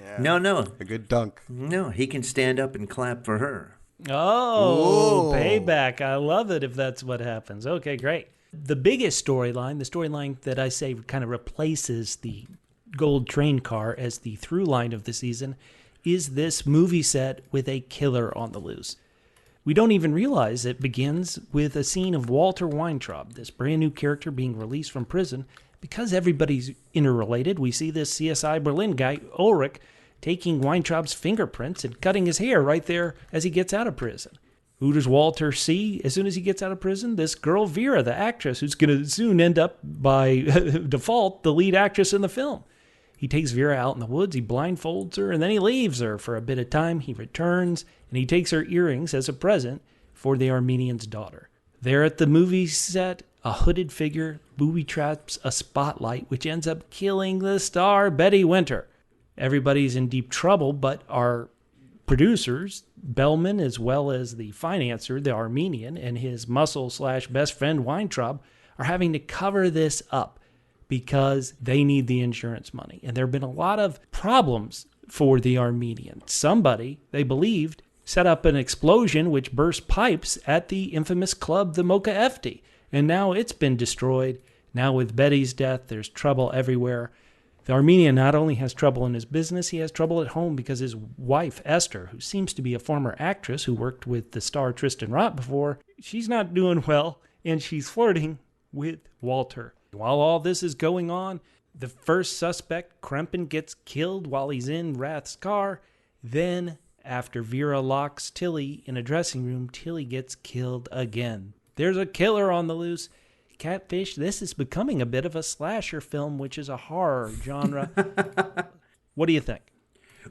Yeah. No. A good dunk. No, he can stand up and clap for her. Oh, Ooh. payback. I love it if that's what happens. Okay, great. The biggest storyline, the storyline that I say kind of replaces the gold train car as the through line of the season, is this movie set with a killer on the loose. We don't even realize it begins with a scene of Walter Weintraub, this brand new character being released from prison. Because everybody's interrelated, we see this CSI Berlin guy, Ulrich, taking Weintraub's fingerprints and cutting his hair right there as he gets out of prison. Who does Walter see as soon as he gets out of prison? This girl, Vera, the actress, who's going to soon end up, by default, the lead actress in the film. He takes Vera out in the woods, he blindfolds her, and then he leaves her for a bit of time. He returns, and he takes her earrings as a present for the Armenian's daughter. There at the movie set, a hooded figure booby traps a spotlight, which ends up killing the star, Betty Winter. Everybody's in deep trouble, but our producers, Bellman, as well as the financer, the Armenian, and his muscle/best friend Weintraub, are having to cover this up because they need the insurance money. And there have been a lot of problems for the Armenian. Somebody, they believed, set up an explosion which burst pipes at the infamous club, the Mocha Efti. And now it's been destroyed. Now with Betty's death, there's trouble everywhere. The Armenian not only has trouble in his business, he has trouble at home because his wife, Esther, who seems to be a former actress who worked with the star Tristan Roth before, she's not doing well, and she's flirting with Walter. While all this is going on, the first suspect, Krempen, gets killed while he's in Rath's car. Then, after Vera locks Tilly in a dressing room, Tilly gets killed again. There's a killer on the loose. Catfish, this is becoming a bit of a slasher film, which is a horror genre. What do you think?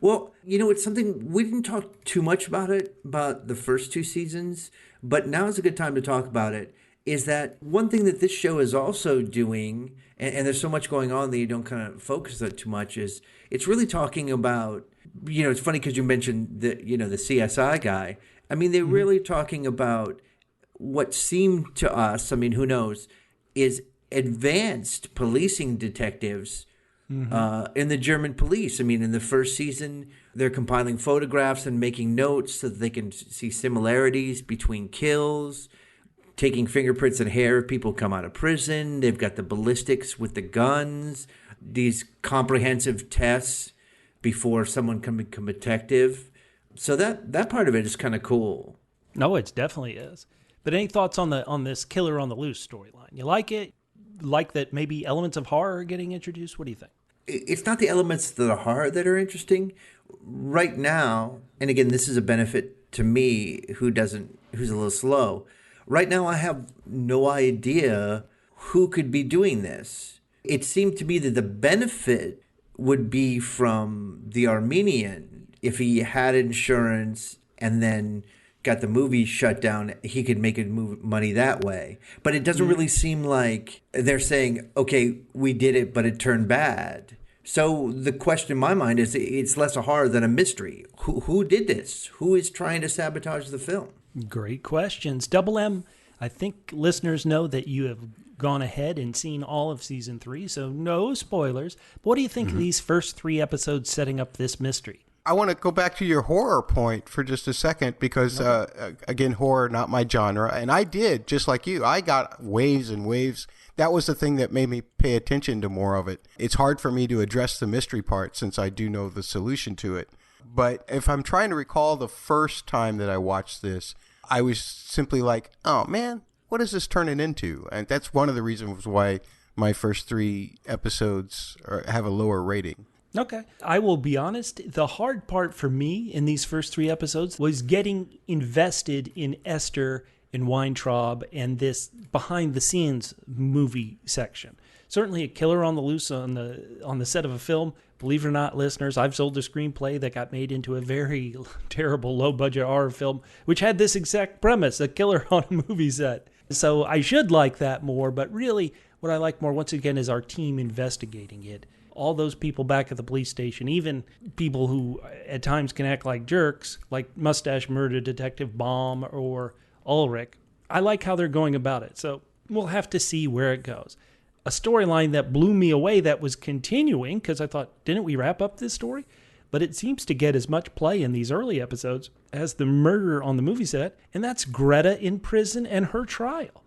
Well, it's something, we didn't talk too much about it, about the first 2 seasons, but now is a good time to talk about it, is that one thing that this show is also doing, and there's so much going on that you don't kind of focus on it too much, is it's really talking about, it's funny because you mentioned the CSI guy. I mean, they're really talking about what seemed to us, I mean, who knows, is advanced policing detectives in the German police. I mean, in the first season, they're compiling photographs and making notes so that they can see similarities between kills, taking fingerprints and hair if people come out of prison. They've got the ballistics with the guns, these comprehensive tests before someone can become a detective. So that part of it is kind of cool. No, it definitely is. But any thoughts on this Killer on the Loose storyline? You like it? Like that maybe elements of horror are getting introduced? What do you think? It's not the elements of the horror that are interesting. Right now, and again, this is a benefit to me who's a little slow. Right now, I have no idea who could be doing this. It seemed to me that the benefit would be from the Armenian. If he had insurance and then got the movie shut down, he could make money that way. But it doesn't really seem like they're saying, okay, we did it, but it turned bad. So the question in my mind is, it's less a horror than a mystery. Who did this? Who is trying to sabotage the film? Great questions. Double M, I think listeners know that you have gone ahead and seen all of season 3, so no spoilers. But what do you think of these first 3 episodes setting up this mystery? I want to go back to your horror point for just a second because, again, horror, not my genre. And I did, just like you. I got waves and waves. That was the thing that made me pay attention to more of it. It's hard for me to address the mystery part since I do know the solution to it. But if I'm trying to recall the first time that I watched this, I was simply like, oh, man, what is this turning into? And that's one of the reasons why my first 3 episodes have a lower rating. Okay. I will be honest, the hard part for me in these first 3 episodes was getting invested in Esther and Weintraub and this behind-the-scenes movie section. Certainly a Killer on the Loose on the set of a film. Believe it or not, listeners, I've sold a screenplay that got made into a very terrible low-budget horror film, which had this exact premise, a killer on a movie set. So I should like that more, but really what I like more, once again, is our team investigating it. All those people back at the police station, even people who at times can act like jerks, like Mustache Murder Detective Baum or Ulrich. I like how they're going about it, so we'll have to see where it goes. A storyline that blew me away that was continuing, because I thought, didn't we wrap up this story? But it seems to get as much play in these early episodes as the murder on the movie set, and that's Greta in prison and her trial.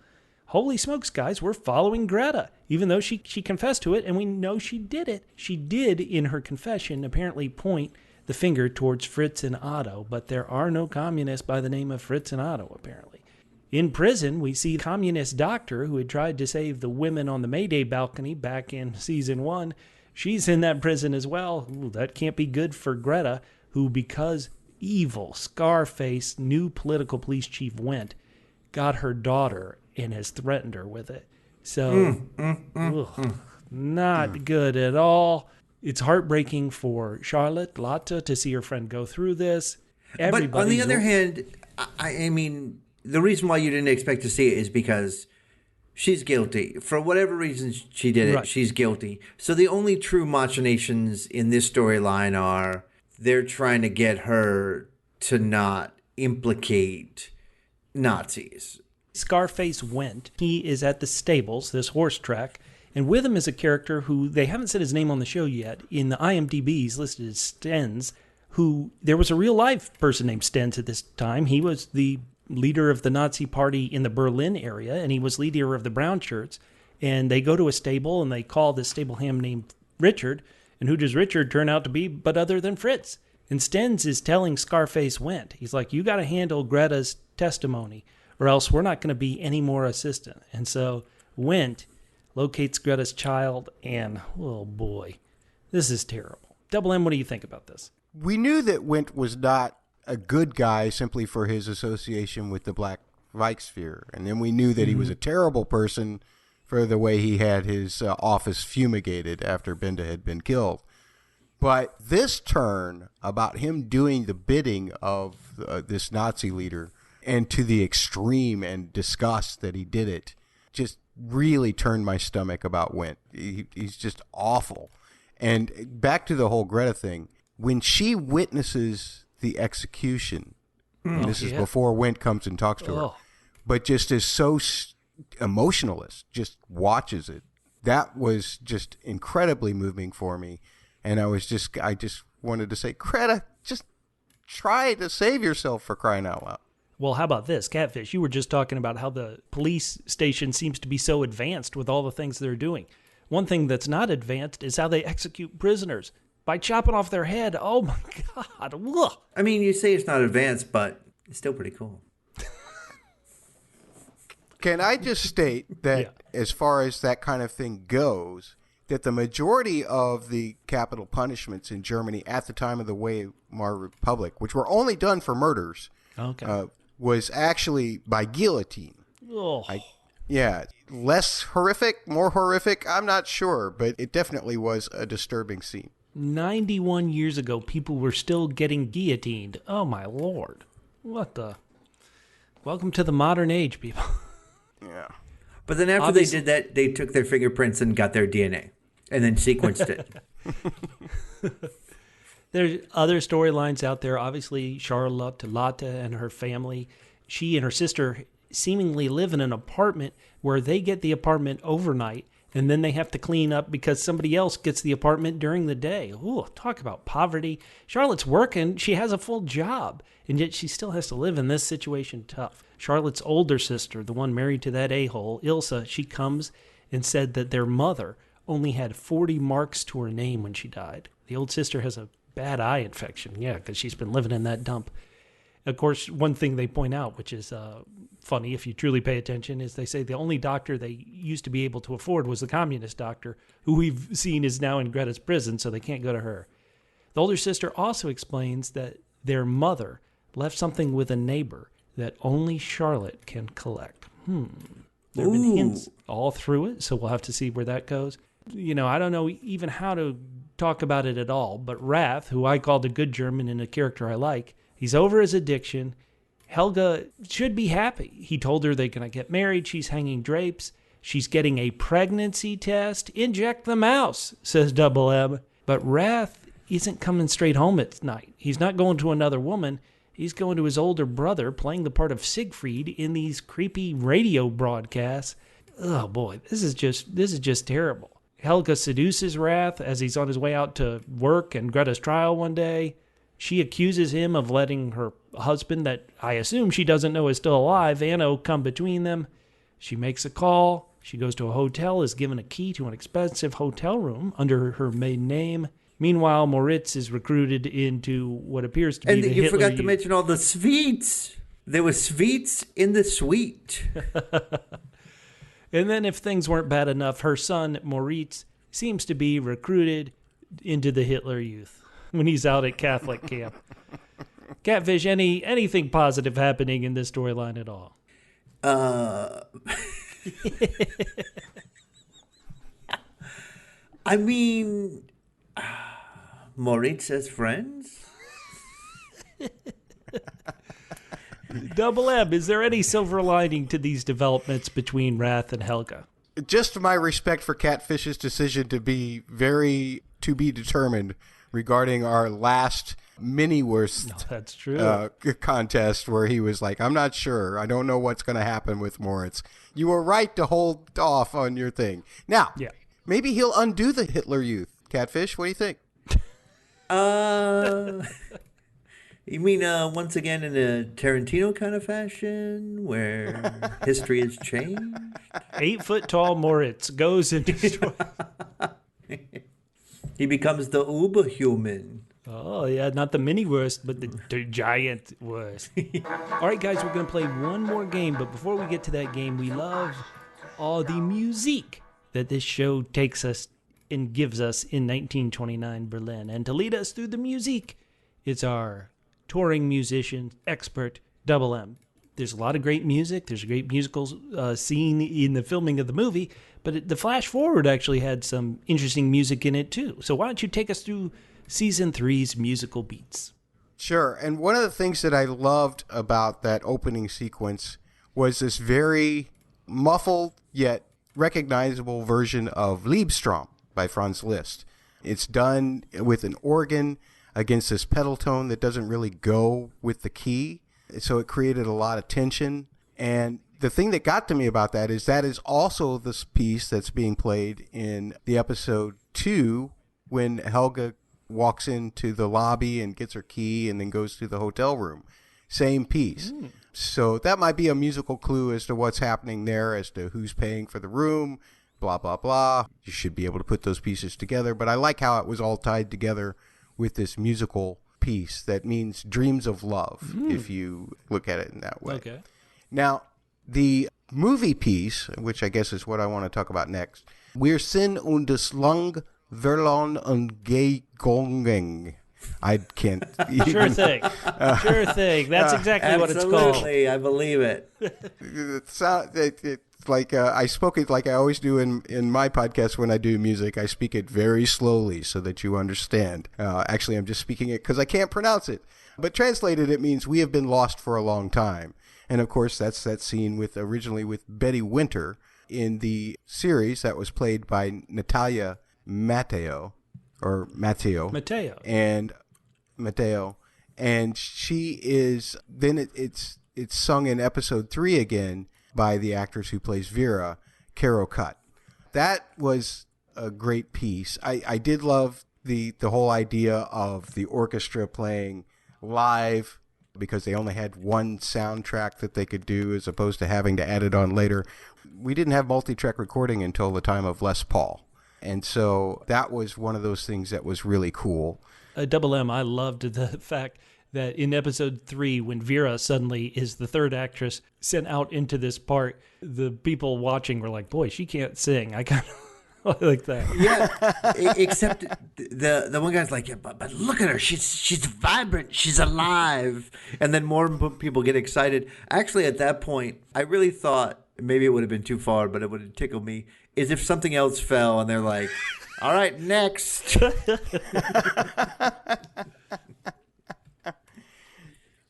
Holy smokes, guys, we're following Greta. Even though she confessed to it, and we know she did it. She did, in her confession, apparently point the finger towards Fritz and Otto, but there are no communists by the name of Fritz and Otto, apparently. In prison, we see the communist doctor who had tried to save the women on the Mayday balcony back in season 1. She's in that prison as well. Ooh, that can't be good for Greta, who, because evil Scarface new political police chief went, got her daughter and has threatened her with it. So, not good at all. It's heartbreaking for Charlotte Ritter to see her friend go through this. But on the other hand, I mean, the reason why you didn't expect to see it is because she's guilty. For whatever reason she did it, right. She's guilty. So the only true machinations in this storyline are they're trying to get her to not implicate Nazis. Scarface went. He is at the stables, this horse track, and with him is a character who they haven't said his name on the show yet. In the IMDb, he's listed as Stenz, who there was a real life person named Stenz at this time. He was the leader of the Nazi party in the Berlin area, and he was leader of the Brown Shirts. And they go to a stable, and they call this stable hand named Richard. And who does Richard turn out to be but other than Fritz? And Stenz is telling Scarface went. He's like, you got to handle Greta's testimony, or else we're not going to be any more assistant. And so Went locates Greta's child, and oh boy, this is terrible. Double M, what do you think about this? We knew that Went was not a good guy simply for his association with the Black Reichswehr. And then we knew that he was a terrible person for the way he had his office fumigated after Benda had been killed. But this turn about him doing the bidding of this Nazi leader, and to the extreme and disgust that he did it, just really turned my stomach about Went. He's just awful. And back to the whole Greta thing, when she witnesses the execution, and this is before Went comes and talks to her, but just is so emotionalist, just watches it. That was just incredibly moving for me. And I just wanted to say, Greta, just try to save yourself, for crying out loud. Well, how about this, Catfish? You were just talking about how the police station seems to be so advanced with all the things they're doing. One thing that's not advanced is how they execute prisoners by chopping off their head. Oh, my God. Ugh. I mean, you say it's not advanced, but it's still pretty cool. Can I just state that as far as that kind of thing goes, that the majority of the capital punishments in Germany at the time of the Weimar Republic, which were only done for murders, was actually by guillotine. Oh. Less horrific, more horrific, I'm not sure, but it definitely was a disturbing scene. 91 years ago, people were still getting guillotined. Oh, my Lord. What the? Welcome to the modern age, people. Yeah. But then after they did that, they took their fingerprints and got their DNA and then sequenced it. There's other storylines out there. Obviously, Charlotte Ritter and her family. She and her sister seemingly live in an apartment where they get the apartment overnight, and then they have to clean up because somebody else gets the apartment during the day. Ooh, talk about poverty. Charlotte's working. She has a full job, and yet she still has to live in this situation. Tough. Charlotte's older sister, the one married to that a-hole, Ilsa, she comes and said that their mother only had 40 marks to her name when she died. The old sister has a bad eye infection, because she's been living in that dump. Of course, one thing they point out, which is funny if you truly pay attention, is they say the only doctor they used to be able to afford was the communist doctor, who we've seen is now in Greta's prison, so they can't go to her. The older sister also explains that their mother left something with a neighbor that only Charlotte can collect. There have been hints all through it, so we'll have to see where that goes. I don't know even how to talk about it at all, but Rath, who I called a good German and a character I like, he's over his addiction. Helga should be happy. He told her they're going to get married. She's hanging drapes. She's getting a pregnancy test. Inject the mouse, says Double M. But Rath isn't coming straight home at night. He's not going to another woman. He's going to his older brother, playing the part of Siegfried in these creepy radio broadcasts. Oh boy, this is just terrible. Helga seduces Rath as he's on his way out to work and Greta's trial one day. She accuses him of letting her husband, that I assume she doesn't know is still alive, Anno, come between them. She makes a call. She goes to a hotel, is given a key to an expensive hotel room under her maiden name. Meanwhile, Moritz is recruited into what appears to be and the you Hitler forgot to mention all the sweets. There were sweets in the suite. And then if things weren't bad enough, her son, Moritz, seems to be recruited into the Hitler Youth when he's out at Catholic camp. Catfish, anything positive happening in this storyline at all? I mean, Moritz as friends? Double M, is there any silver lining to these developments between Rath and Helga? Just my respect for Catfish's decision to be to be determined regarding our last mini-worst that's true. Contest where he was like, I'm not sure. I don't know what's going to happen with Moritz. You were right to hold off on your thing. Now, maybe he'll undo the Hitler Youth. Catfish, what do you think? You mean once again in a Tarantino kind of fashion where history has changed? 8-foot-tall Moritz goes and destroys. He becomes the uber-human. Oh, yeah, not the mini worst, but the giant worst. All right, guys, we're going to play one more game, but before we get to that game, we love all the music that this show takes us and gives us in 1929 Berlin. And to lead us through the music, it's our touring musician expert, Double M. There's a lot of great music. There's a great musical scene in the filming of the movie, but the flash forward actually had some interesting music in it too. So why don't you take us through Season 3's musical beats? Sure. And one of the things that I loved about that opening sequence was this very muffled yet recognizable version of Liebstrom by Franz Liszt. It's done with an organ against this pedal tone that doesn't really go with the key. So it created a lot of tension. And the thing that got to me about that is also this piece that's being played in the episode 2 when Helga walks into the lobby and gets her key and then goes to the hotel room. Same piece. So that might be a musical clue as to what's happening there, as to who's paying for the room, blah, blah, blah. You should be able to put those pieces together. But I like how it was all tied together with this musical piece that means dreams of love, if you look at it in that way. Okay. Now, the movie piece, which I guess is what I want to talk about next, Wir sind und das lang verloren und gegangen. I can't even... Sure thing. Sure thing. That's exactly what it's called. Absolutely, I believe it. It's like I spoke it like I always do in my podcast when I do music. I speak it very slowly so that you understand. Actually, I'm just speaking it because I can't pronounce it. But translated, it means we have been lost for a long time. And of course, that's that scene originally with Betty Winter in the series that was played by Natalia Mateo. And she is, then it's sung in episode 3 again by the actress who plays Vera, Carol Cutt. That was a great piece. I did love the whole idea of the orchestra playing live because they only had one soundtrack that they could do as opposed to having to add it on later. We didn't have multi-track recording until the time of Les Paul. And so that was one of those things that was really cool. Double M, I loved the fact that in episode 3, when Vera suddenly is the third actress sent out into this part, the people watching were like, boy, she can't sing. I kind of like that. Yeah, except the one guy's like, yeah, but look at her. She's vibrant. She's alive. And then more people get excited. Actually, at that point, I really thought maybe it would have been too far, but it would have tickled me, is if something else fell and they're like, all right, next.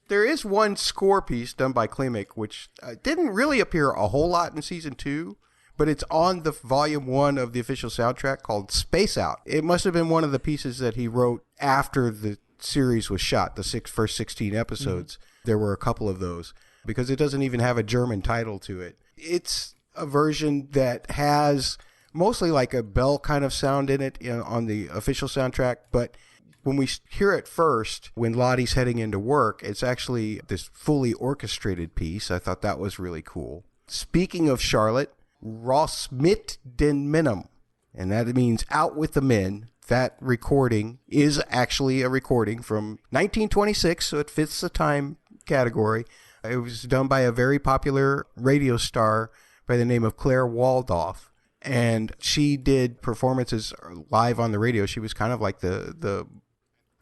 There is one score piece done by Klimek, which didn't really appear a whole lot in season 2, but it's on the volume 1 of the official soundtrack called Space Out. It must have been one of the pieces that he wrote after the series was shot, the first 16 episodes. There were a couple of those, because it doesn't even have a German title to it. It's a version that has mostly like a bell kind of sound in it on the official soundtrack, but when we hear it first, when Lottie's heading into work, it's actually this fully orchestrated piece. I thought that was really cool. Speaking of Charlotte, Schmidt den Männern, and that means out with the men. That recording is actually a recording from 1926, so it fits the time category. It was done by a very popular radio star by the name of Claire Waldorf, and she did performances live on the radio. She was kind of like the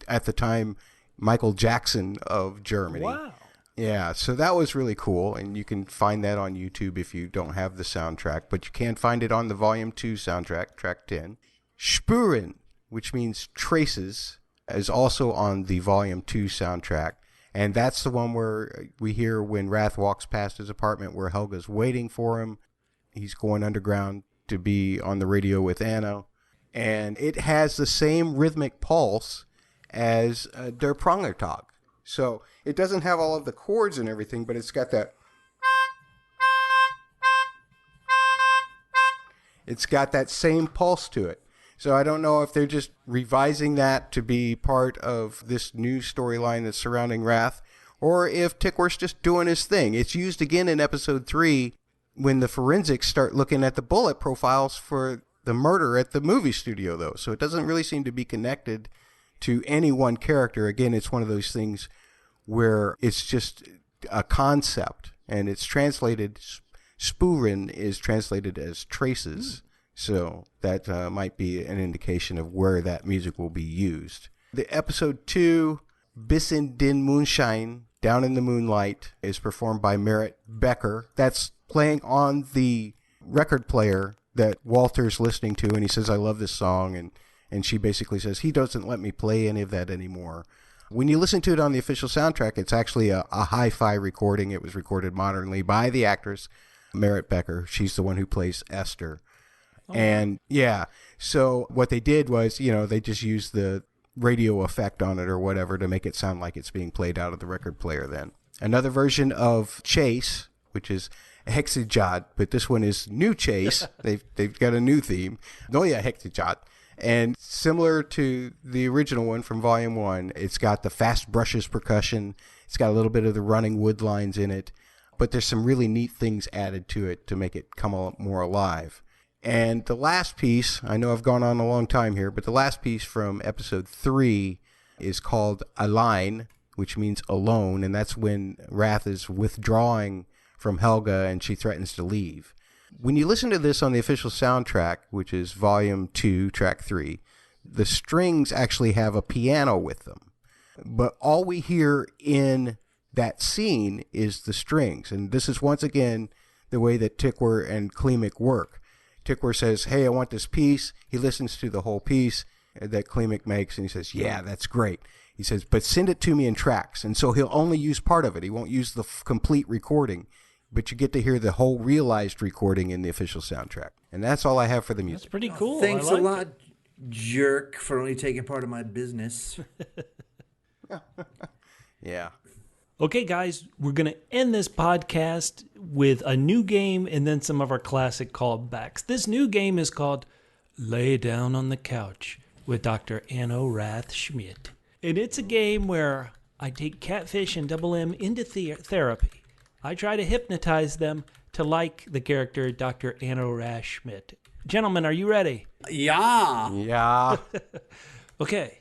at the time, Michael Jackson of Germany. Wow. Yeah, so that was really cool, and you can find that on YouTube if you don't have the soundtrack, but you can find it on the Volume 2 soundtrack, track 10. Spuren, which means traces, is also on the Volume 2 soundtrack, and that's the one where we hear when Rath walks past his apartment where Helga's waiting for him. He's going underground to be on the radio with Anna, and it has the same rhythmic pulse as Der Prangertag. So it doesn't have all of the chords and everything, but it's got that. It's got that same pulse to it. So I don't know if they're just revising that to be part of this new storyline that's surrounding Rath, or if Tickworth's just doing his thing. It's used again in episode 3 when the forensics start looking at the bullet profiles for the murder at the movie studio, though. So it doesn't really seem to be connected to any one character. Again, it's one of those things where it's just a concept, and it's translated, Spuren is translated as traces. So that might be an indication of where that music will be used. The episode 2, Bis in den Mondschein, Down in the Moonlight, is performed by Merritt Becker. That's playing on the record player that Walter's listening to, and he says, I love this song, and she basically says, he doesn't let me play any of that anymore. When you listen to it on the official soundtrack, it's actually a hi-fi recording. It was recorded modernly by the actress, Merritt Becker. She's the one who plays Esther. Oh. And yeah, so what they did was, they just used the radio effect on it or whatever to make it sound like it's being played out of the record player then. Another version of Chase, which is Hexajad, but this one is New Chase. They've got a new theme. Noya Hexajad. And similar to the original one from Volume 1, it's got the fast brushes percussion. It's got a little bit of the running wood lines in it. But there's some really neat things added to it to make it come more alive. And the last piece, I know I've gone on a long time here, but the last piece from episode 3 is called Allein, which means alone. And that's when Rath is withdrawing from Helga and she threatens to leave. When you listen to this on the official soundtrack, which is Volume 2, Track 3, the strings actually have a piano with them. But all we hear in that scene is the strings. And this is once again the way that Tikwer and Klimek work. Tikwer says, hey, I want this piece. He listens to the whole piece that Klimek makes and he says, yeah, that's great. He says, but send it to me in tracks. And so he'll only use part of it. He won't use the complete recording. But you get to hear the whole realized recording in the official soundtrack. And that's all I have for the music. That's pretty cool. Thanks I like a lot, it. jerk, for only taking part of my business. Yeah. Okay, guys, we're going to end this podcast with a new game and then some of our classic callbacks. This new game is called Lay Down on the Couch with Dr. Anno Rath Schmidt. And it's a game where I take Catfish and Double M into therapy. I try to hypnotize them to like the character Dr. Anno Rath Schmidt. Gentlemen, are you ready? Yeah. Yeah. Okay.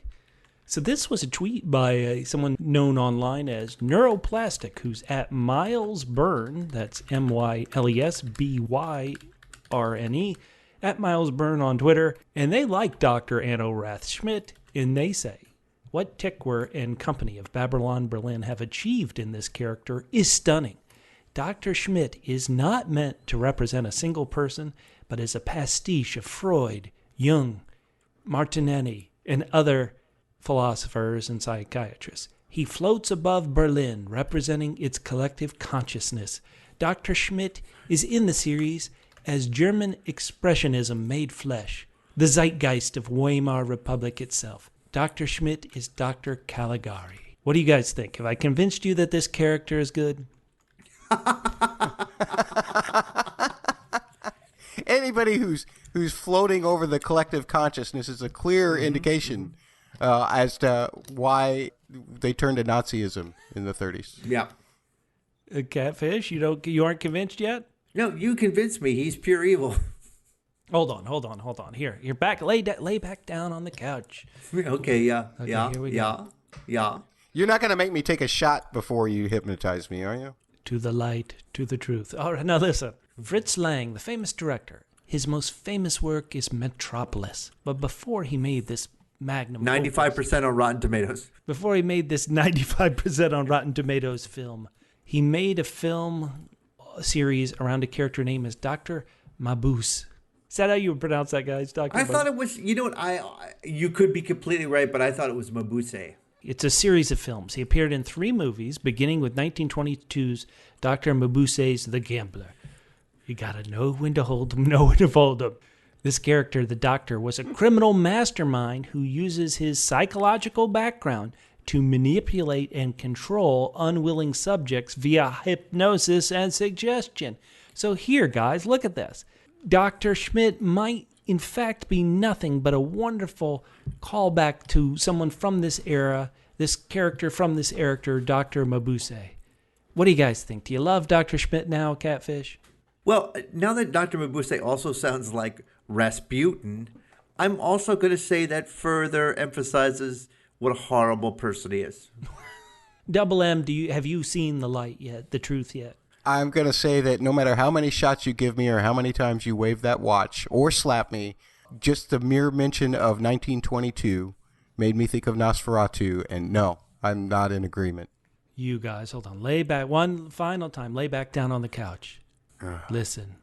So this was a tweet by someone known online as Neuroplastic, who's at Miles Byrne, that's MYLESBYRNE, at Miles Byrne on Twitter, and they like Dr. Anno Rath Schmidt, and they say, what Tikwer and company of Babylon Berlin have achieved in this character is stunning. Dr. Schmidt is not meant to represent a single person, but is a pastiche of Freud, Jung, Martinelli, and other philosophers and psychiatrists. He floats above Berlin, representing its collective consciousness. Dr. Schmidt is in the series as German expressionism made flesh, the zeitgeist of Weimar Republic itself. Dr. Schmidt is Dr. Caligari. What do you guys think? Have I convinced you that this character is good? Anybody who's floating over the collective consciousness is a clear indication as to why they turned to Nazism in the 30s. Yeah. Catfish, you aren't convinced yet? No, you convinced me. He's pure evil. Hold on. Here, you're back. Lay back down on the couch. Okay, yeah. Here we go. Yeah. You're not going to make me take a shot before you hypnotize me, are you? To the light, to the truth. All right, now listen. Fritz Lang, the famous director, his most famous work is Metropolis. But before he made this magnum 95% on Rotten Tomatoes. Before he made this 95% on Rotten Tomatoes film, he made a film series around a character named as Dr. Mabuse. Is that how you would pronounce that, guys? I thought it was, you know what, you could be completely right, but I thought it was Mabuse. It's a series of films. He appeared in 3 movies, beginning with 1922's Dr. Mabuse's The Gambler. You gotta know when to hold him, know when to fold him. This character, the Doctor, was a criminal mastermind who uses his psychological background to manipulate and control unwilling subjects via hypnosis and suggestion. So here, guys, look at this. Dr. Schmidt might, in fact, be nothing but a wonderful callback to someone from this era, this character from this character, Dr. Mabuse. What do you guys think? Do you love Dr. Schmidt now, Catfish? Well, now that Dr. Mabuse also sounds like Rasputin, I'm also going to say that further emphasizes what a horrible person he is. Double M, have you seen the light yet, the truth yet? I'm going to say that no matter how many shots you give me or how many times you wave that watch or slap me, just the mere mention of 1922 made me think of Nosferatu, and no, I'm not in agreement. You guys, hold on. Lay back, one final time, lay back down on the couch. Listen.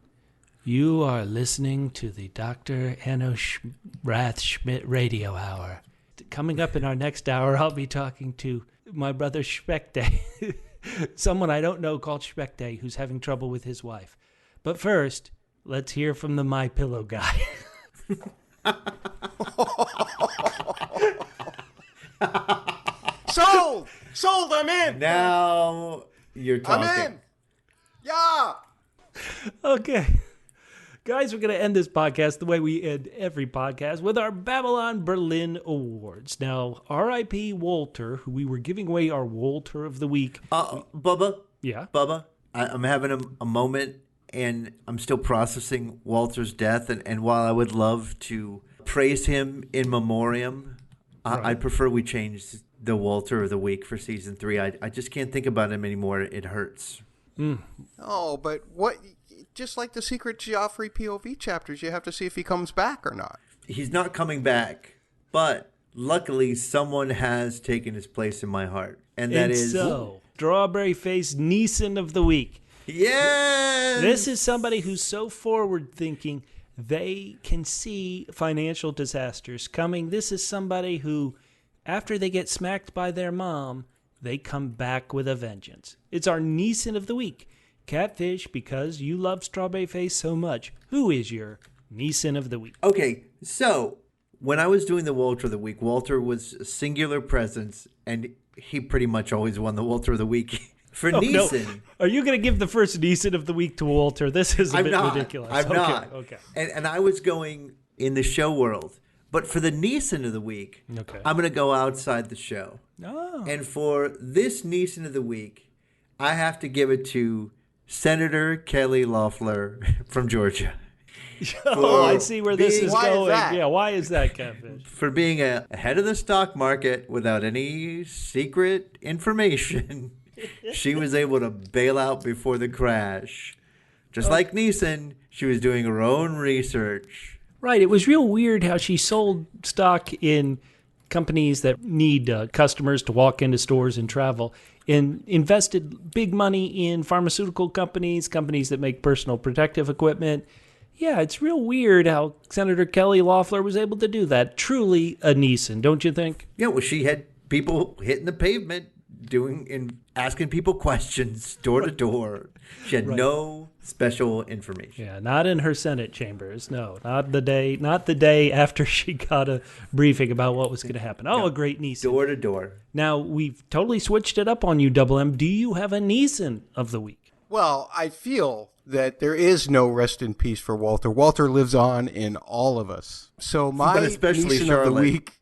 You are listening to the Dr. Anno Rath Schmidt Radio Hour. Coming up in our next hour, I'll be talking to my brother Spechte, someone I don't know called Spechte, who's having trouble with his wife. But first, let's hear from the My Pillow guy. Sold, I'm in. Now you're talking. I'm in. Yeah. Okay. Guys, we're going to end this podcast the way we end every podcast with our Babylon Berlin Awards. Now, R.I.P. Walter, who we were giving away our Walter of the Week. Bubba? Yeah? Bubba, I'm having a moment, and I'm still processing Walter's death. And while I would love to praise him in memoriam, I prefer we change the Walter of the Week for season 3. I just can't think about him anymore. It hurts. Oh, but what... Just like the Secret Joffrey POV chapters, you have to see if he comes back or not. He's not coming back, but luckily someone has taken his place in my heart. And that is... So, Strawberry Face Neeson of the Week. Yes! This is somebody who's so forward-thinking, they can see financial disasters coming. This is somebody who, after they get smacked by their mom, they come back with a vengeance. It's our Neeson of the Week. Catfish, because you love Strawberry Face so much, who is your Neeson of the Week? Okay, so when I was doing the Walter of the Week, Walter was a singular presence, and he pretty much always won the Walter of the Week. For Neeson... No. Are you going to give the first Neeson of the Week to Walter? This is a bit ridiculous. I'm not. Okay. And I was going in the show world. But for the Neeson of the Week, I'm going to go outside the show. Oh. And for this Neeson of the Week, I have to give it to Senator Kelly Loeffler from Georgia. I see where this is why going. is that? Yeah, why is that, Catfish? For being ahead of the stock market without any secret information, she was able to bail out before the crash. Just like Neeson, she was doing her own research. Right. It was real weird how she sold stock in companies that need customers to walk into stores and travel, and invested big money in pharmaceutical companies that make personal protective equipment. Yeah, it's real weird how Senator Kelly Loeffler was able to do that. Truly a Neeson, don't you think? Yeah, well, she had people hitting the pavement, asking people questions door to door. She had no special information. Yeah, not in her Senate chambers. No, not the day after she got a briefing about what was going to happen. Oh, a great Neeson. Door to door. Now, we've totally switched it up on you, Double M. Do you have a Neeson of the week? Well, I feel that there is no rest in peace for Walter. Walter lives on in all of us. So my especially Neeson Charlotte. of the week,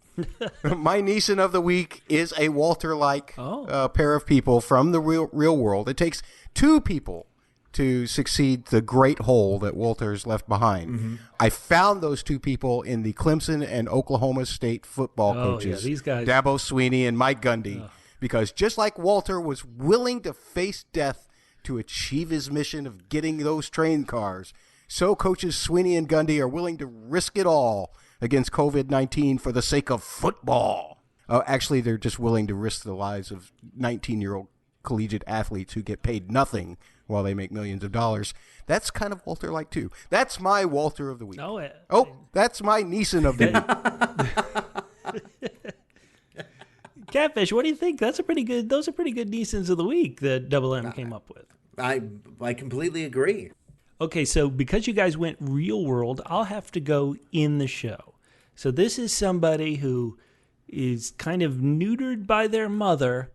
my Neeson of the week is a Walter-like pair of people from the real world. It takes two people to succeed the great hole that Walter's left behind. Mm-hmm. I found those two people in the Clemson and Oklahoma State football coaches, these guys. Dabo Swinney and Mike Gundy, because just like Walter was willing to face death to achieve his mission of getting those train cars, so coaches Swinney and Gundy are willing to risk it all against COVID-19 for the sake of football. Actually, they're just willing to risk the lives of 19-year-old collegiate athletes who get paid nothing while they make millions of dollars. That's kind of Walter-like, too. That's my Walter of the week. That's my Neeson of the week. Catfish, what do you think? Those are pretty good Neesons of the week that Double M came up with. I completely agree. Okay, so because you guys went real world, I'll have to go in the show. So this is somebody who is kind of neutered by their mother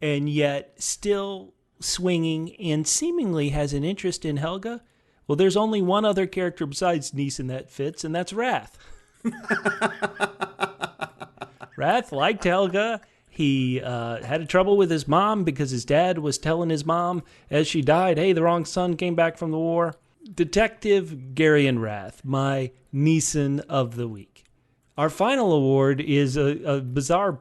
and yet still swinging and seemingly has an interest in Helga. Well, there's only one other character besides Neeson that fits, and that's Rath. Rath liked Helga. He had trouble with his mom because his dad was telling his mom as she died, hey, the wrong son came back from the war. Detective Gereon Rath, my Neeson of the week. Our final award is a bizarre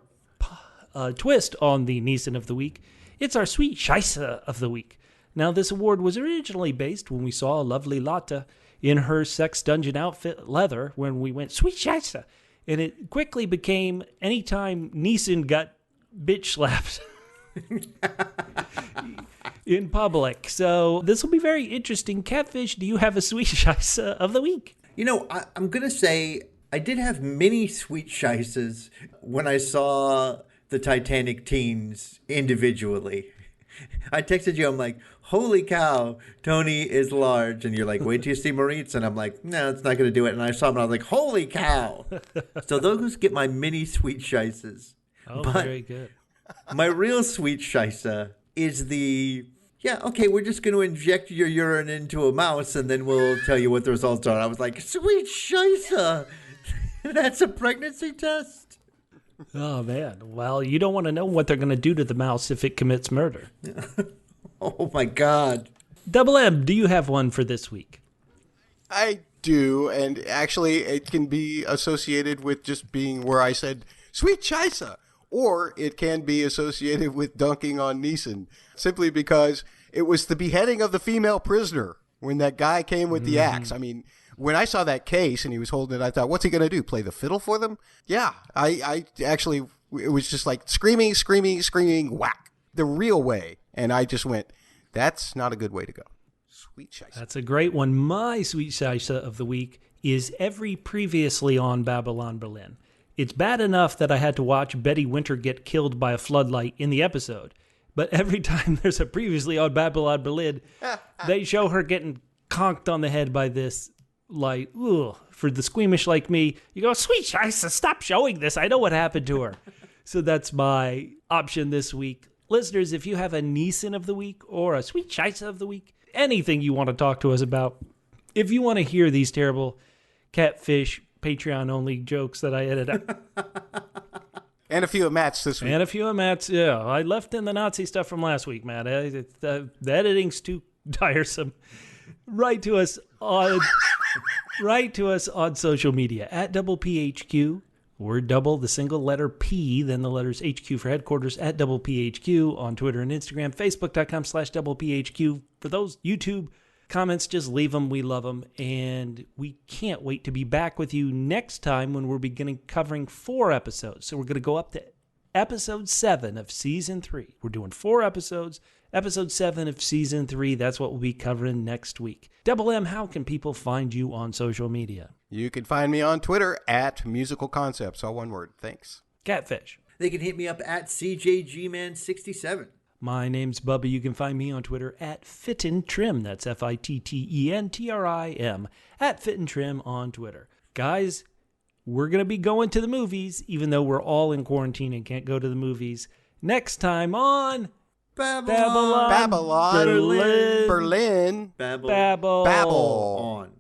twist on the Neeson of the week. It's our Sweet Scheisse of the week. Now, this award was originally based when we saw a lovely Lotta in her sex dungeon outfit leather when we went Sweet Scheisse. And it quickly became anytime Neeson got bitch slapped in public. So this will be very interesting. Catfish, do you have a Sweet Scheisse of the week? You know, I'm going to say I did have many Sweet Scheisses when I saw the Titanic teens individually. I texted you, I'm like, holy cow, Tony is large. And you're like, wait till you see Moritz. And I'm like, no, it's not going to do it. And I saw him and I was like, holy cow. So those get my mini Sweet Scheisses. Oh, but very good. My real Sweet Scheisse is the yeah, okay, we're just going to inject your urine into a mouse and then we'll tell you what the results are. I was like, sweet scheisse. That's a pregnancy test? Oh, man. Well, you don't want to know what they're going to do to the mouse if it commits murder. Oh, my God. Double M, do you have one for this week? I do, and actually it can be associated with just being where I said, sweet scheisse, or it can be associated with dunking on Neeson, simply because it was the beheading of the female prisoner when that guy came with the axe. I mean, when I saw that case and he was holding it, I thought, what's he going to do, play the fiddle for them? Yeah, I actually, it was just like screaming, screaming, screaming, whack, the real way. And I just went, that's not a good way to go. Sweet scheisse. That's a great one. My sweet scheisse of the week is every previously on Babylon Berlin. It's bad enough that I had to watch Betty Winter get killed by a floodlight in the episode, but every time there's a previously on Babylon Berlin, they show her getting conked on the head by this light. Ugh. For the squeamish like me, you go, sweet scheisse, stop showing this. I know what happened to her. So that's my option this week. Listeners, if you have a Neeson of the week or a sweet scheisse of the week, anything you want to talk to us about, if you want to hear these terrible catfish Patreon-only jokes that I edit out. And a few of Matt's this week. And a few of Matt's, yeah. I left in the Nazi stuff from last week, Matt. The editing's too tiresome. Write to us on social media at DoublePHQ. Word double, the single letter P, then the letters HQ for headquarters at DoublePHQ on Twitter and Instagram, Facebook.com/DoublePHQ. For those YouTube comments, just leave them. We love them. And we can't wait to be back with you next time when we're beginning covering 4 episodes. So we're going to go up to episode 7 of season 3. We're doing 4 episodes. Episode 7 of season 3. That's what we'll be covering next week. Double M, how can people find you on social media? You can find me on Twitter at Musical Concepts, all one word. Thanks. Catfish. They can hit me up at CJGman67. My name's Bubba. You can find me on Twitter at FittenTrim. That's FITTENTRIM. At FittenTrim on Twitter. Guys, we're going to be going to the movies, even though we're all in quarantine and can't go to the movies. Next time on Babylon Berlin. Berlin. Babble Babble on.